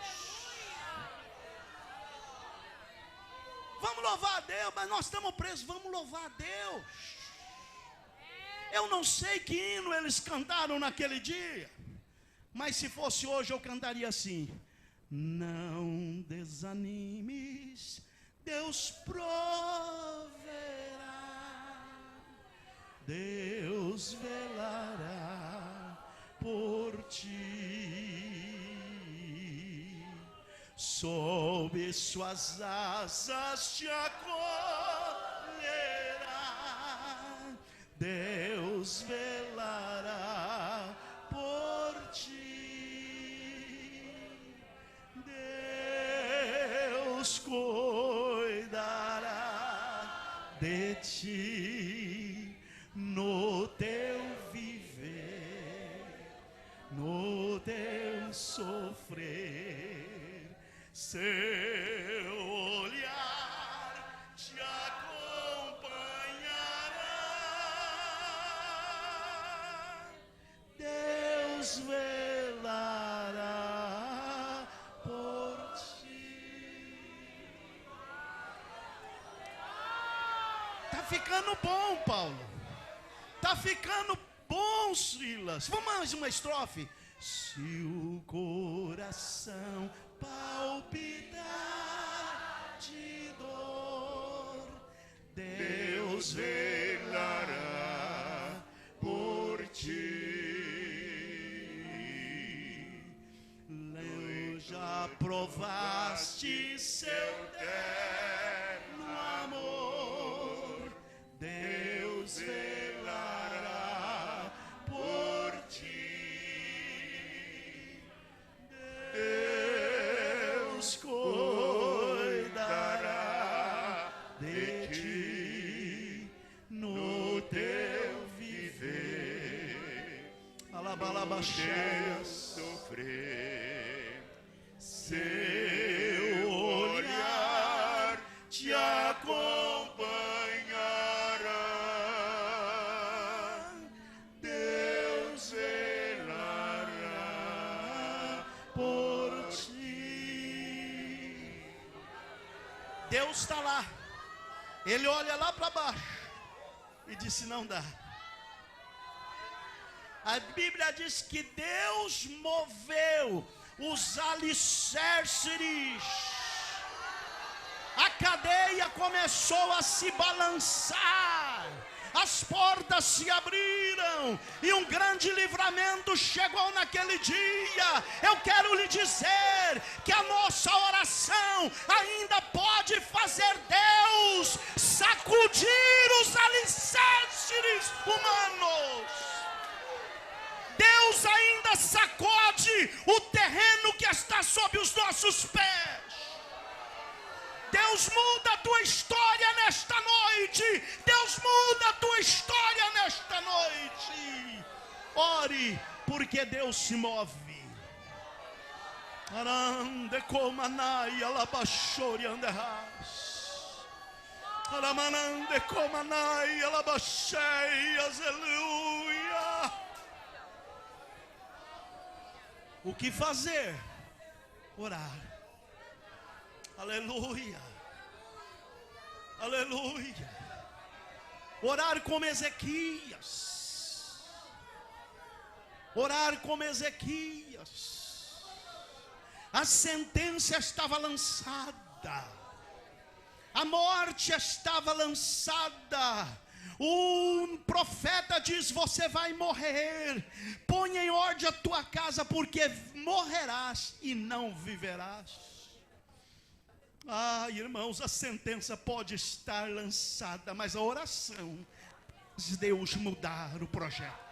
Vamos louvar a Deus, mas nós estamos presos. Vamos louvar a Deus. Eu não sei que hino eles cantaram naquele dia, mas se fosse hoje eu cantaria assim: não desanimes, Deus proverá, Deus velará por ti. Sob suas asas te acolherá, Deus velará por ti. Deus cuidará de ti no teu viver, no teu sofrer. Seu olhar te acompanhará, Deus velará por ti. Tá ficando bom, Paulo. Tá ficando bom, Silas. Vamos mais uma estrofe. Se o coração palpitar de dor, Deus velará por ti. Já provaste seu terno amor, Deus velará por ti. Deus cuidará de ti no teu viver. Alabalabaxéia sofrer, seu olhar te acompanhará, Deus velará por ti. Deus está lá, Ele olha lá para baixo e disse: não dá. A Bíblia diz que Deus moveu os alicerces, a cadeia começou a se balançar, as portas se abriram e um grande livramento chegou naquele dia. Eu quero lhe dizer que a nossa oração ainda pode fazer Deus sacudir os alicerces humanos. Deus ainda sacode o terreno que está sob os nossos pés. Deus muda a tua história nesta noite. Deus muda a tua história nesta noite. Ore, porque Deus se move. Arande comanai alabashori anderras. Aramanande comanai alabasheias, aleluia. O que fazer? Orar. Aleluia. Aleluia. Orar como Ezequias. Orar como Ezequias. A sentença estava lançada. A morte estava lançada. O profeta diz: você vai morrer, põe em ordem a tua casa, porque morrerás e não viverás. Ah, irmãos, a sentença pode estar lançada, mas a oração faz Deus mudar o projeto.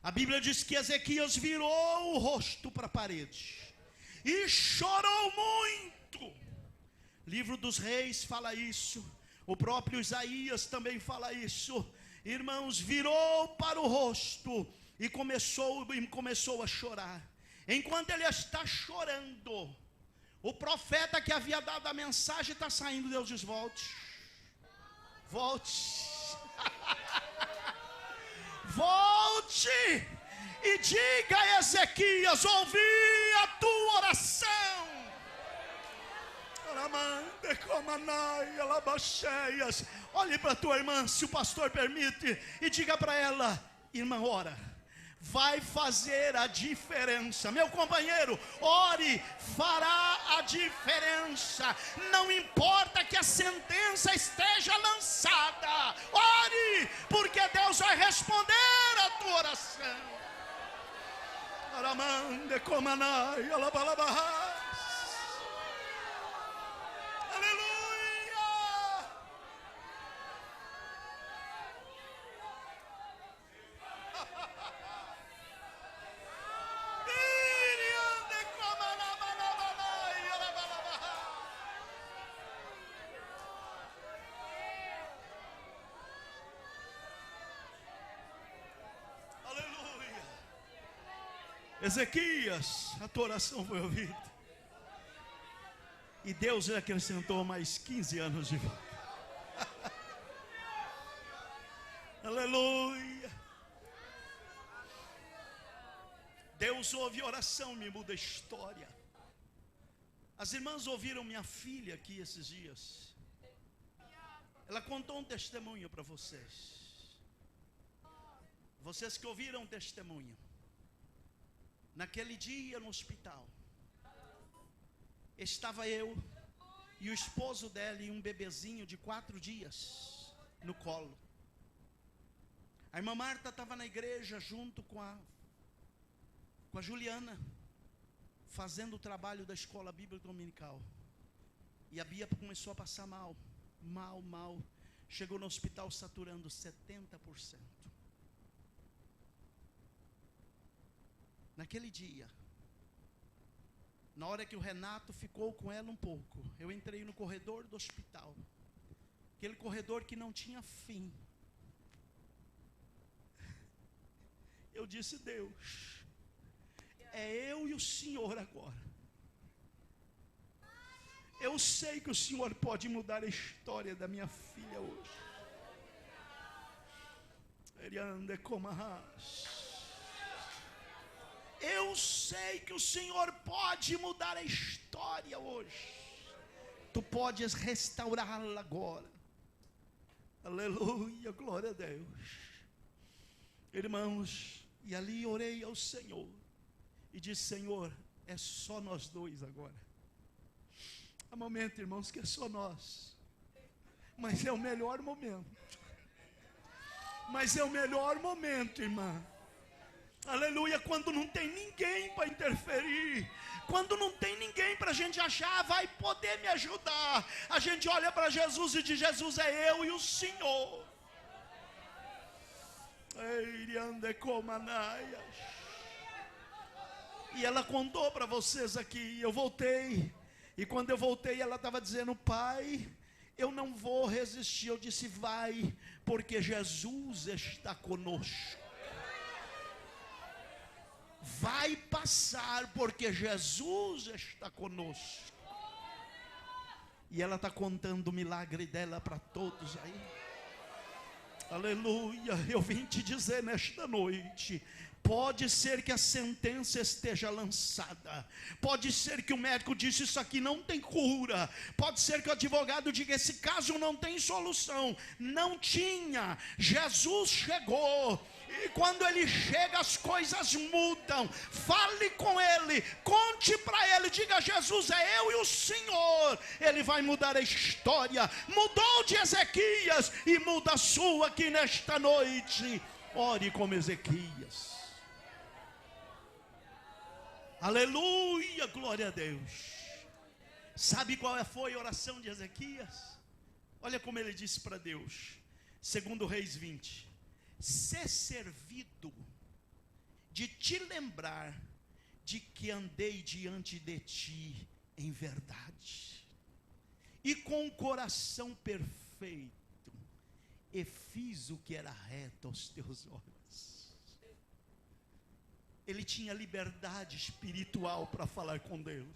A Bíblia diz que Ezequias virou o rosto para a parede e chorou muito. Livro dos Reis fala isso, o próprio Isaías também fala isso. Irmãos, virou para o rosto e começou a chorar. Enquanto ele está chorando, o profeta que havia dado a mensagem está saindo. Deus diz: volte, volte. Volte e diga a Ezequias: ouvi a tua oração. Olhe para a tua irmã, se o pastor permite, e diga para ela: irmã, ora, vai fazer a diferença. Meu companheiro, ore, fará a diferença. Não importa que a sentença esteja lançada, ore, porque Deus vai responder a tua oração. Aramande comanai, alabalabahas. Ezequias, a tua oração foi ouvida. E Deus lhe acrescentou mais 15 anos de vida. Aleluia. Deus ouve oração, me muda a história. As irmãs ouviram minha filha aqui esses dias. Ela contou um testemunho para vocês. Vocês que ouviram o testemunho. Naquele dia no hospital, estava eu e o esposo dela e um bebezinho de 4 dias no colo. A irmã Marta estava na igreja junto com a Juliana, fazendo o trabalho da escola bíblica dominical. E a Bia começou a passar mal. Chegou no hospital saturando 70%. Naquele dia, na hora que o Renato ficou com ela um pouco, eu entrei no corredor do hospital, aquele corredor que não tinha fim. Eu disse: Deus, é eu e o Senhor agora. Eu sei que o Senhor pode mudar a história da minha filha hoje. Eriande Comarras. Eu sei que o Senhor pode mudar a história hoje. Tu podes restaurá-la agora. Aleluia, glória a Deus. Irmãos, e ali orei ao Senhor e disse: Senhor, é só nós dois agora. Há momento, irmãos, que é só nós, mas é o melhor momento. Mas é o melhor momento, irmã. Aleluia, quando não tem ninguém para interferir, quando não tem ninguém para a gente achar, vai poder me ajudar. A gente olha para Jesus e diz: Jesus, é eu e o Senhor. E ela contou para vocês aqui. Eu voltei, e quando eu voltei, ela estava dizendo: Pai, eu não vou resistir. Eu disse: vai, porque Jesus está conosco. Vai passar, porque Jesus está conosco. E ela está contando o milagre dela para todos aí. Aleluia. Eu vim te dizer nesta noite: pode ser que a sentença esteja lançada. Pode ser que o médico disse: isso aqui não tem cura. Pode ser que o advogado diga: esse caso não tem solução. Não tinha. Jesus chegou E quando ele chega, as coisas mudam. Fale com ele, conte para ele, diga: Jesus, é eu e o Senhor. Ele vai mudar a história. Mudou de Ezequias e muda a sua aqui nesta noite. Ore como Ezequias. Aleluia, glória a Deus. Sabe qual foi a oração de Ezequias? Olha como ele disse para Deus, segundo Reis 20: ser servido de te lembrar de que andei diante de ti em verdade, e com o coração perfeito, e fiz o que era reto aos teus olhos. Ele tinha liberdade espiritual para falar com Deus.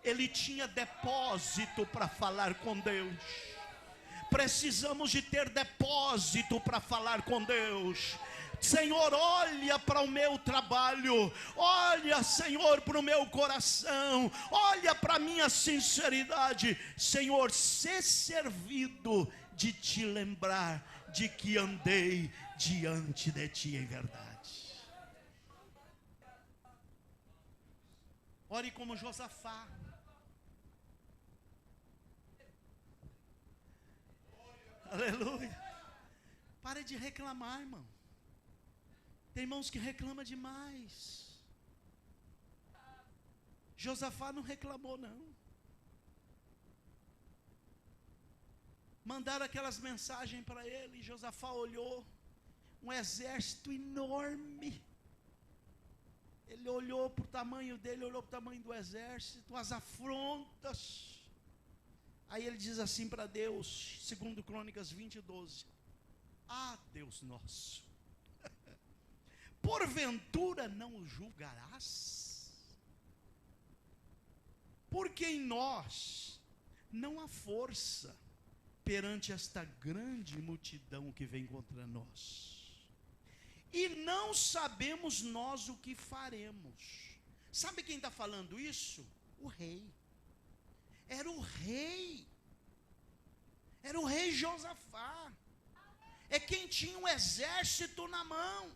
Ele tinha depósito para falar com Deus. Precisamos de ter depósito para falar com Deus. Senhor, olha para o meu trabalho, olha, Senhor, para o meu coração, olha para a minha sinceridade. Senhor, ser servido de te lembrar de que andei diante de ti em verdade. Ore como Josafá. Aleluia. Pare de reclamar, irmão. Tem irmãos que reclamam demais. Josafá não reclamou, não. Mandaram aquelas mensagens para ele. Josafá olhou, um exército enorme. Ele olhou para o tamanho dele, olhou para o tamanho do exército, as afrontas. Aí ele diz assim para Deus, segundo Crônicas 20:12: ah, Deus nosso, porventura não o julgarás? Porque em nós não há força perante esta grande multidão que vem contra nós. E não sabemos nós o que faremos. Sabe quem está falando isso? O rei. Era o rei. Era o rei Josafá. É quem tinha um exército na mão.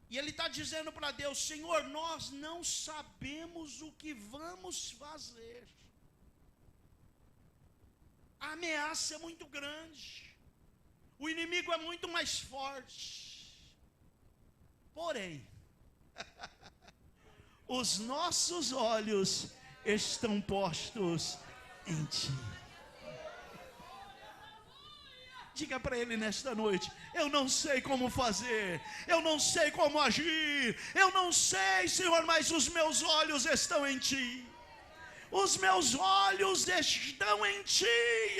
E ele está dizendo para Deus: Senhor, nós não sabemos o que vamos fazer. A ameaça é muito grande. O inimigo é muito mais forte. Porém, os nossos olhos estão postos em ti. Diga para ele nesta noite: eu não sei como fazer, eu não sei como agir, eu não sei, Senhor, mas os meus olhos estão em ti. Os meus olhos estão em ti,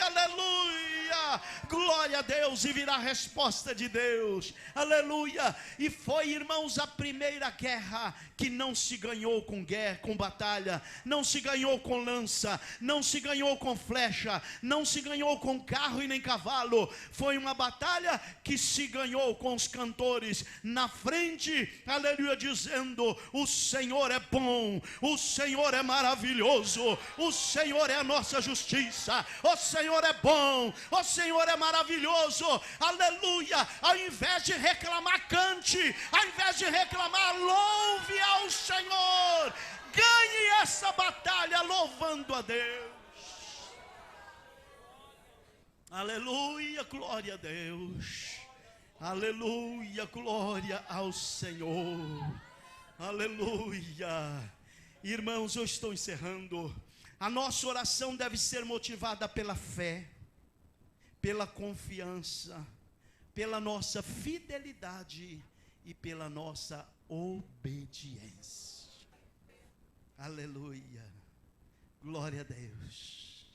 aleluia, glória a Deus. E virá a resposta de Deus, aleluia. E foi, irmãos, a primeira guerra que não se ganhou com guerra, com batalha, não se ganhou com lança, não se ganhou com flecha, não se ganhou com carro e nem cavalo. Foi uma batalha que se ganhou com os cantores na frente, aleluia, dizendo: o Senhor é bom, o Senhor é maravilhoso, o Senhor é a nossa justiça, o Senhor é bom, o Senhor é maravilhoso, aleluia. Ao invés de reclamar, cante. Ao invés de reclamar, louve ao Senhor. Ganhe essa batalha louvando a Deus. Aleluia, glória a Deus. Aleluia, glória ao Senhor. Aleluia. Irmãos, eu estou encerrando. A nossa oração deve ser motivada pela fé, pela confiança, pela nossa fidelidade e pela nossa obediência. Aleluia, glória a Deus.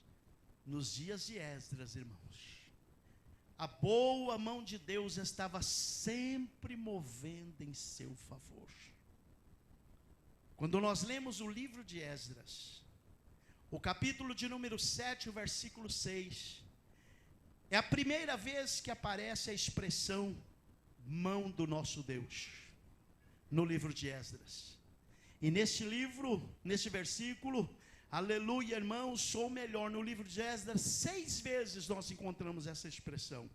Nos dias de Esdras, irmãos, a boa mão de Deus estava sempre movendo em seu favor. Quando nós lemos o livro de Esdras, o capítulo de número 7, o versículo 6, é a primeira vez que aparece a expressão mão do nosso Deus, no livro de Esdras. E nesse livro, nesse versículo, aleluia, irmãos, ou melhor, no livro de Esdras, 6 vezes nós encontramos essa expressão.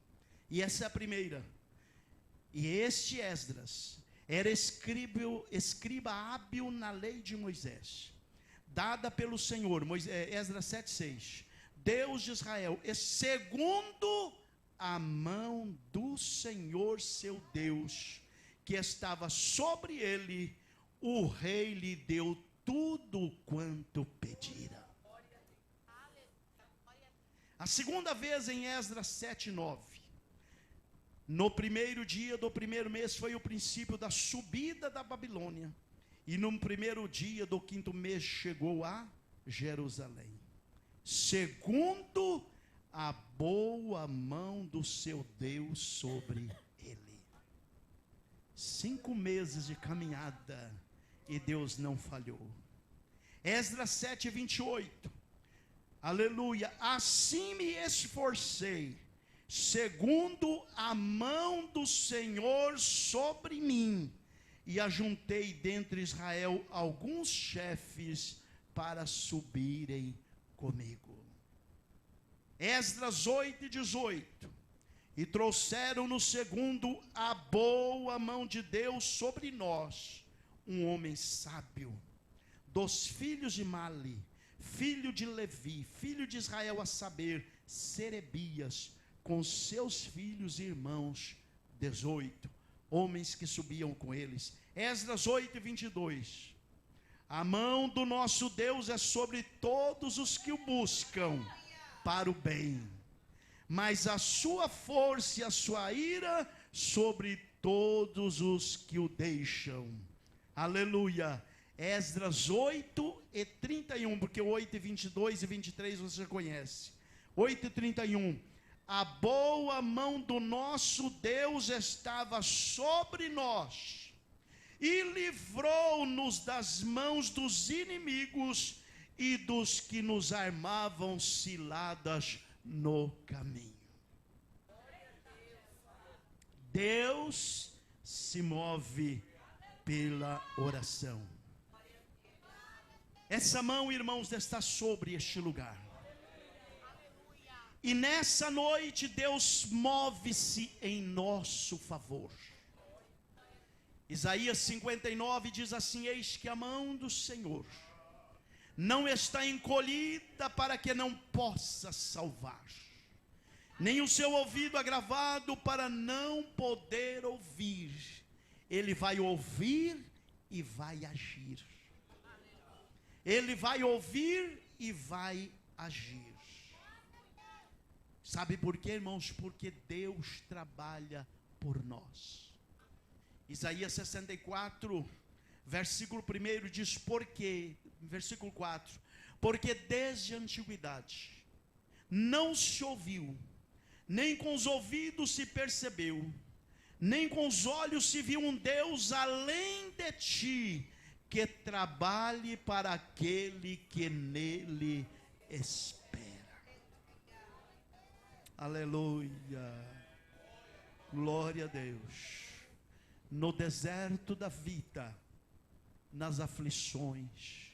E essa é a primeira. E este Esdras era escriba hábil na lei de Moisés, dada pelo Senhor, Esdras 7,6. Deus de Israel, segundo a mão do Senhor seu Deus, que estava sobre ele, o rei lhe deu tudo quanto pedira. A segunda vez em Esdras 7,9. No primeiro dia do primeiro mês foi o princípio da subida da Babilônia, e no primeiro dia do quinto mês chegou a Jerusalém, segundo a boa mão do seu Deus sobre ele. 5 meses de caminhada e Deus não falhou. Esdras 7:28. Aleluia. Assim me esforcei, segundo a mão do Senhor sobre mim, e ajuntei dentre Israel alguns chefes para subirem comigo. Esdras 8:18. E trouxeram-nos segundo a boa mão de Deus sobre nós, um homem sábio, dos filhos de Mali, filho de Levi, filho de Israel, a saber, Serebias, com seus filhos e irmãos, 18 homens que subiam com eles. Esdras 8:22. A mão do nosso Deus é sobre todos os que o buscam para o bem, mas a sua força e a sua ira sobre todos os que o deixam. Aleluia. Esdras 8:31, porque 8:22 e 23 você já conhece. 8:31. A boa mão do nosso Deus estava sobre nós, e livrou-nos das mãos dos inimigos e dos que nos armavam ciladas no caminho. Deus se move pela oração. Essa mão, irmãos, está sobre este lugar. E nessa noite Deus move-se em nosso favor. Isaías 59 diz assim: eis que a mão do Senhor não está encolhida para que não possa salvar, nem o seu ouvido agravado para não poder ouvir. Ele vai ouvir e vai agir. Ele vai ouvir e vai agir. Sabe por quê, irmãos? Porque Deus trabalha por nós. Isaías 64, versículo 1 diz: porque, versículo 4, porque desde a antiguidade não se ouviu, nem com os ouvidos se percebeu, nem com os olhos se viu um Deus além de ti, que trabalhe para aquele que nele espera. Aleluia, glória a Deus. No deserto da vida, nas aflições,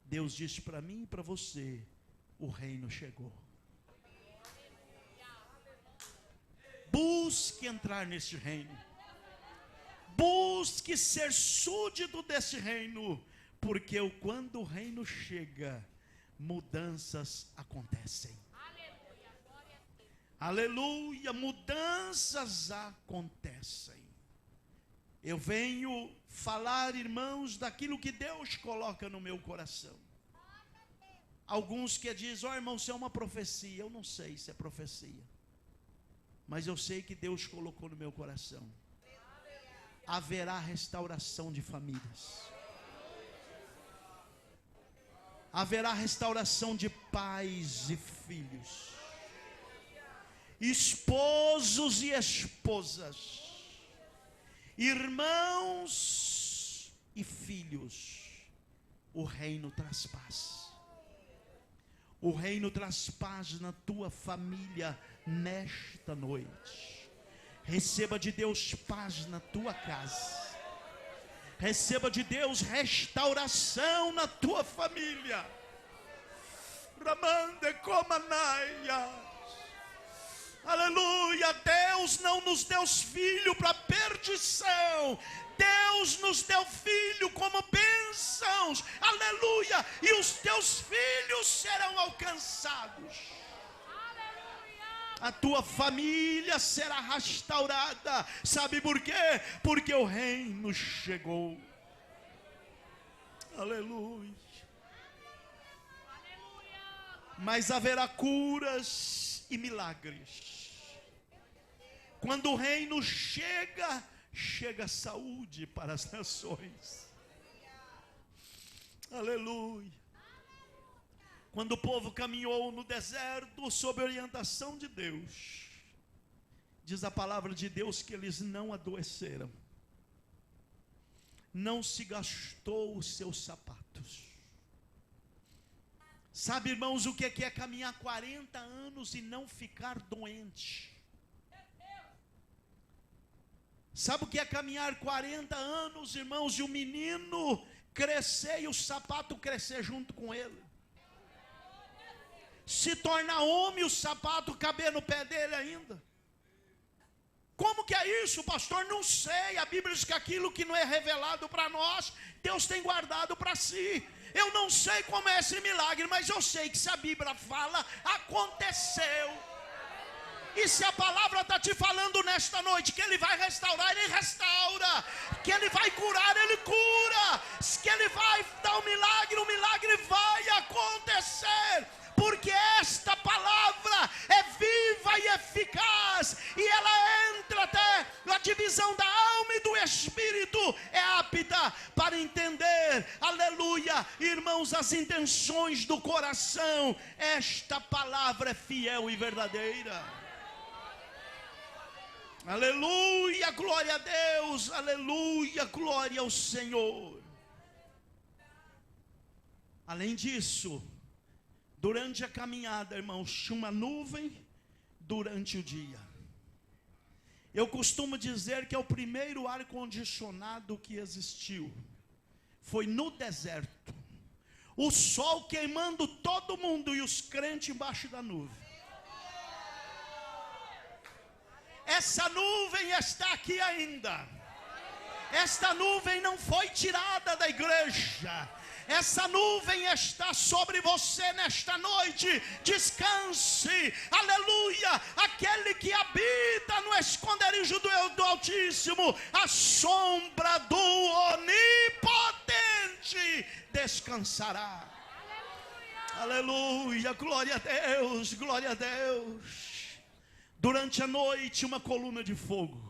Deus diz para mim e para você: o reino chegou. Busque entrar neste reino, busque ser súdito desse reino, porque quando o reino chega, mudanças acontecem. Aleluia, mudanças acontecem. Eu venho falar, irmãos, daquilo que Deus coloca no meu coração. Alguns que dizem: ó, irmão, isso é uma profecia. Eu não sei se é profecia, mas eu sei que Deus colocou no meu coração. Haverá restauração de famílias. Haverá restauração de pais e filhos, esposos e esposas, irmãos e filhos. O reino traz paz. O reino traz paz na tua família nesta noite. Receba de Deus paz na tua casa. Receba de Deus restauração na tua família. Ramande Comanaia. Aleluia. Deus não nos deu filho para perdição. Deus nos deu filho como bênçãos. Aleluia. E os teus filhos serão alcançados. A tua família será restaurada. Sabe por quê? Porque o reino chegou. Aleluia. Mas haverá curas e milagres. Quando o reino chega, chega saúde para as nações. Aleluia. Quando o povo caminhou no deserto sob a orientação de Deus, diz a palavra de Deus que eles não adoeceram. Não se gastou os seus sapatos. Sabe, irmãos, o que é caminhar 40 anos e não ficar doente? Sabe o que é caminhar 40 anos, irmãos, e o menino crescer e o sapato crescer junto com ele? Se tornar homem, o sapato caber no pé dele ainda? Como que é isso, pastor? Não sei. A Bíblia diz que aquilo que não é revelado para nós, Deus tem guardado para si. Eu não sei como é esse milagre, mas eu sei que se a Bíblia fala, aconteceu. E se a palavra está te falando nesta noite que Ele vai restaurar, Ele restaura. Que Ele vai curar, Ele cura. Que Ele vai dar um milagre, o milagre vai acontecer. Porque esta palavra é viva e eficaz. E ela entra até a divisão da alma e do espírito. É apta para entender, aleluia, irmãos, as intenções do coração. Esta palavra é fiel e verdadeira. Aleluia, glória a Deus, aleluia, glória ao Senhor. Além disso, durante a caminhada, irmãos, tinha uma nuvem durante o dia. Eu costumo dizer que é o primeiro ar-condicionado que existiu. Foi no deserto. O sol queimando todo mundo e os crentes embaixo da nuvem. Essa nuvem está aqui ainda. Esta nuvem não foi tirada da igreja. Essa nuvem está sobre você nesta noite. Descanse, aleluia. Aquele que habita no esconderijo do Altíssimo, a sombra do Onipotente descansará. Aleluia, glória a Deus, glória a Deus. Durante a noite, uma coluna de fogo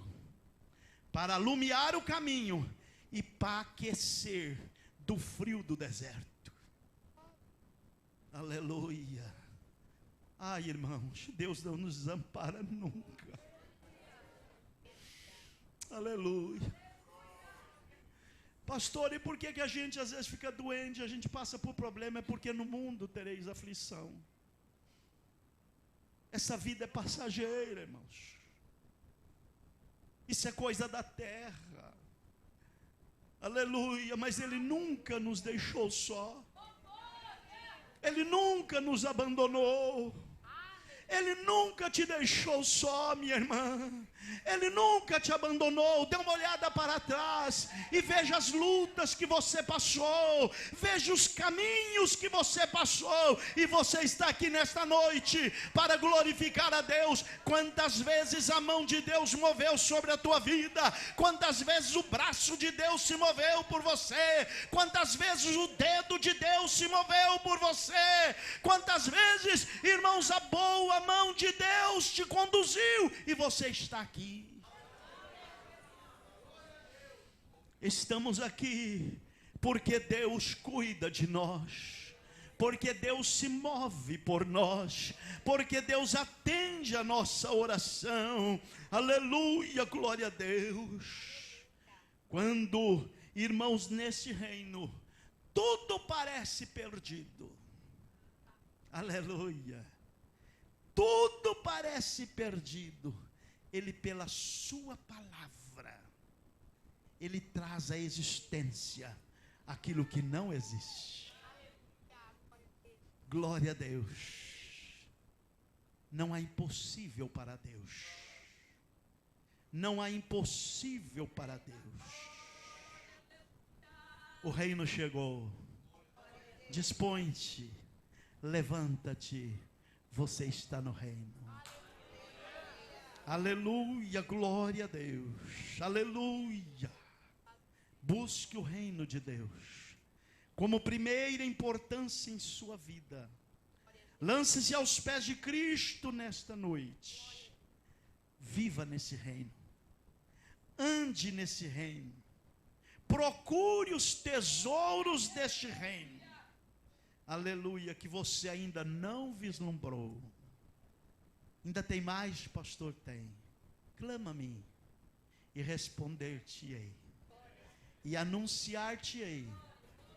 para alumiar o caminho e para aquecer do frio do deserto. Aleluia. Ai, irmãos, Deus não nos desampara nunca. Aleluia. Pastor, e por que a gente às vezes fica doente, a gente passa por problema? É porque no mundo tereis aflição. Essa vida é passageira, irmãos. Isso é coisa da terra. Aleluia, mas Ele nunca nos deixou só. Ele nunca nos abandonou. Ele nunca te deixou só, minha irmã. Ele nunca te abandonou. Dê uma olhada para trás e veja as lutas que você passou. Veja os caminhos que você passou. E você está aqui nesta noite para glorificar a Deus. Quantas vezes a mão de Deus moveu sobre a tua vida. Quantas vezes o braço de Deus se moveu por você. Quantas vezes o dedo de Deus se moveu por você. Quantas vezes, irmãos, a boa mão de Deus te conduziu e você está aqui. Estamos aqui porque Deus cuida de nós, porque Deus se move por nós, porque Deus atende a nossa oração. Aleluia, glória a Deus. Quando, irmãos, nesse reino tudo parece perdido, aleluia, tudo parece perdido, Ele pela sua palavra, Ele traz à existência aquilo que não existe. Glória a Deus. Não há impossível para Deus. Não há impossível para Deus. O reino chegou. Dispõe-te, levanta-te, você está no reino. Aleluia, glória a Deus. Aleluia. Busque o reino de Deus como primeira importância em sua vida. Lance-se aos pés de Cristo nesta noite. Viva nesse reino. Ande nesse reino. Procure os tesouros deste reino. Aleluia, que você ainda não vislumbrou. Ainda tem mais, pastor? Tem. Clama-me e responder-te-ei. E anunciar-te-ei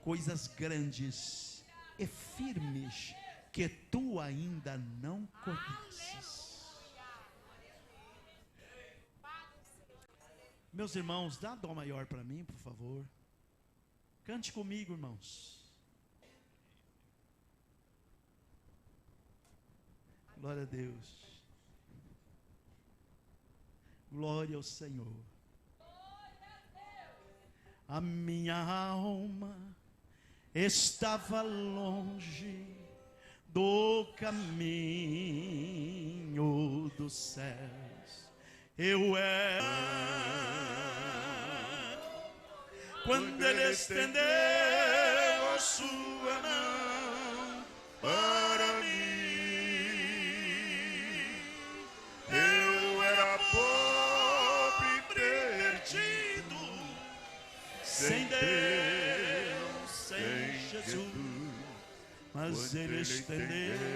coisas grandes e firmes que tu ainda não conheces. Meus irmãos, dá dó maior para mim, por favor. Cante comigo, irmãos. Glória a Deus. Glória ao Senhor. A minha alma estava longe do caminho dos céus. Eu era quando Ele estendeu a sua mão para mim. Eu era pobre e perdido, sem Deus, sem Jesus, mas Ele estendeu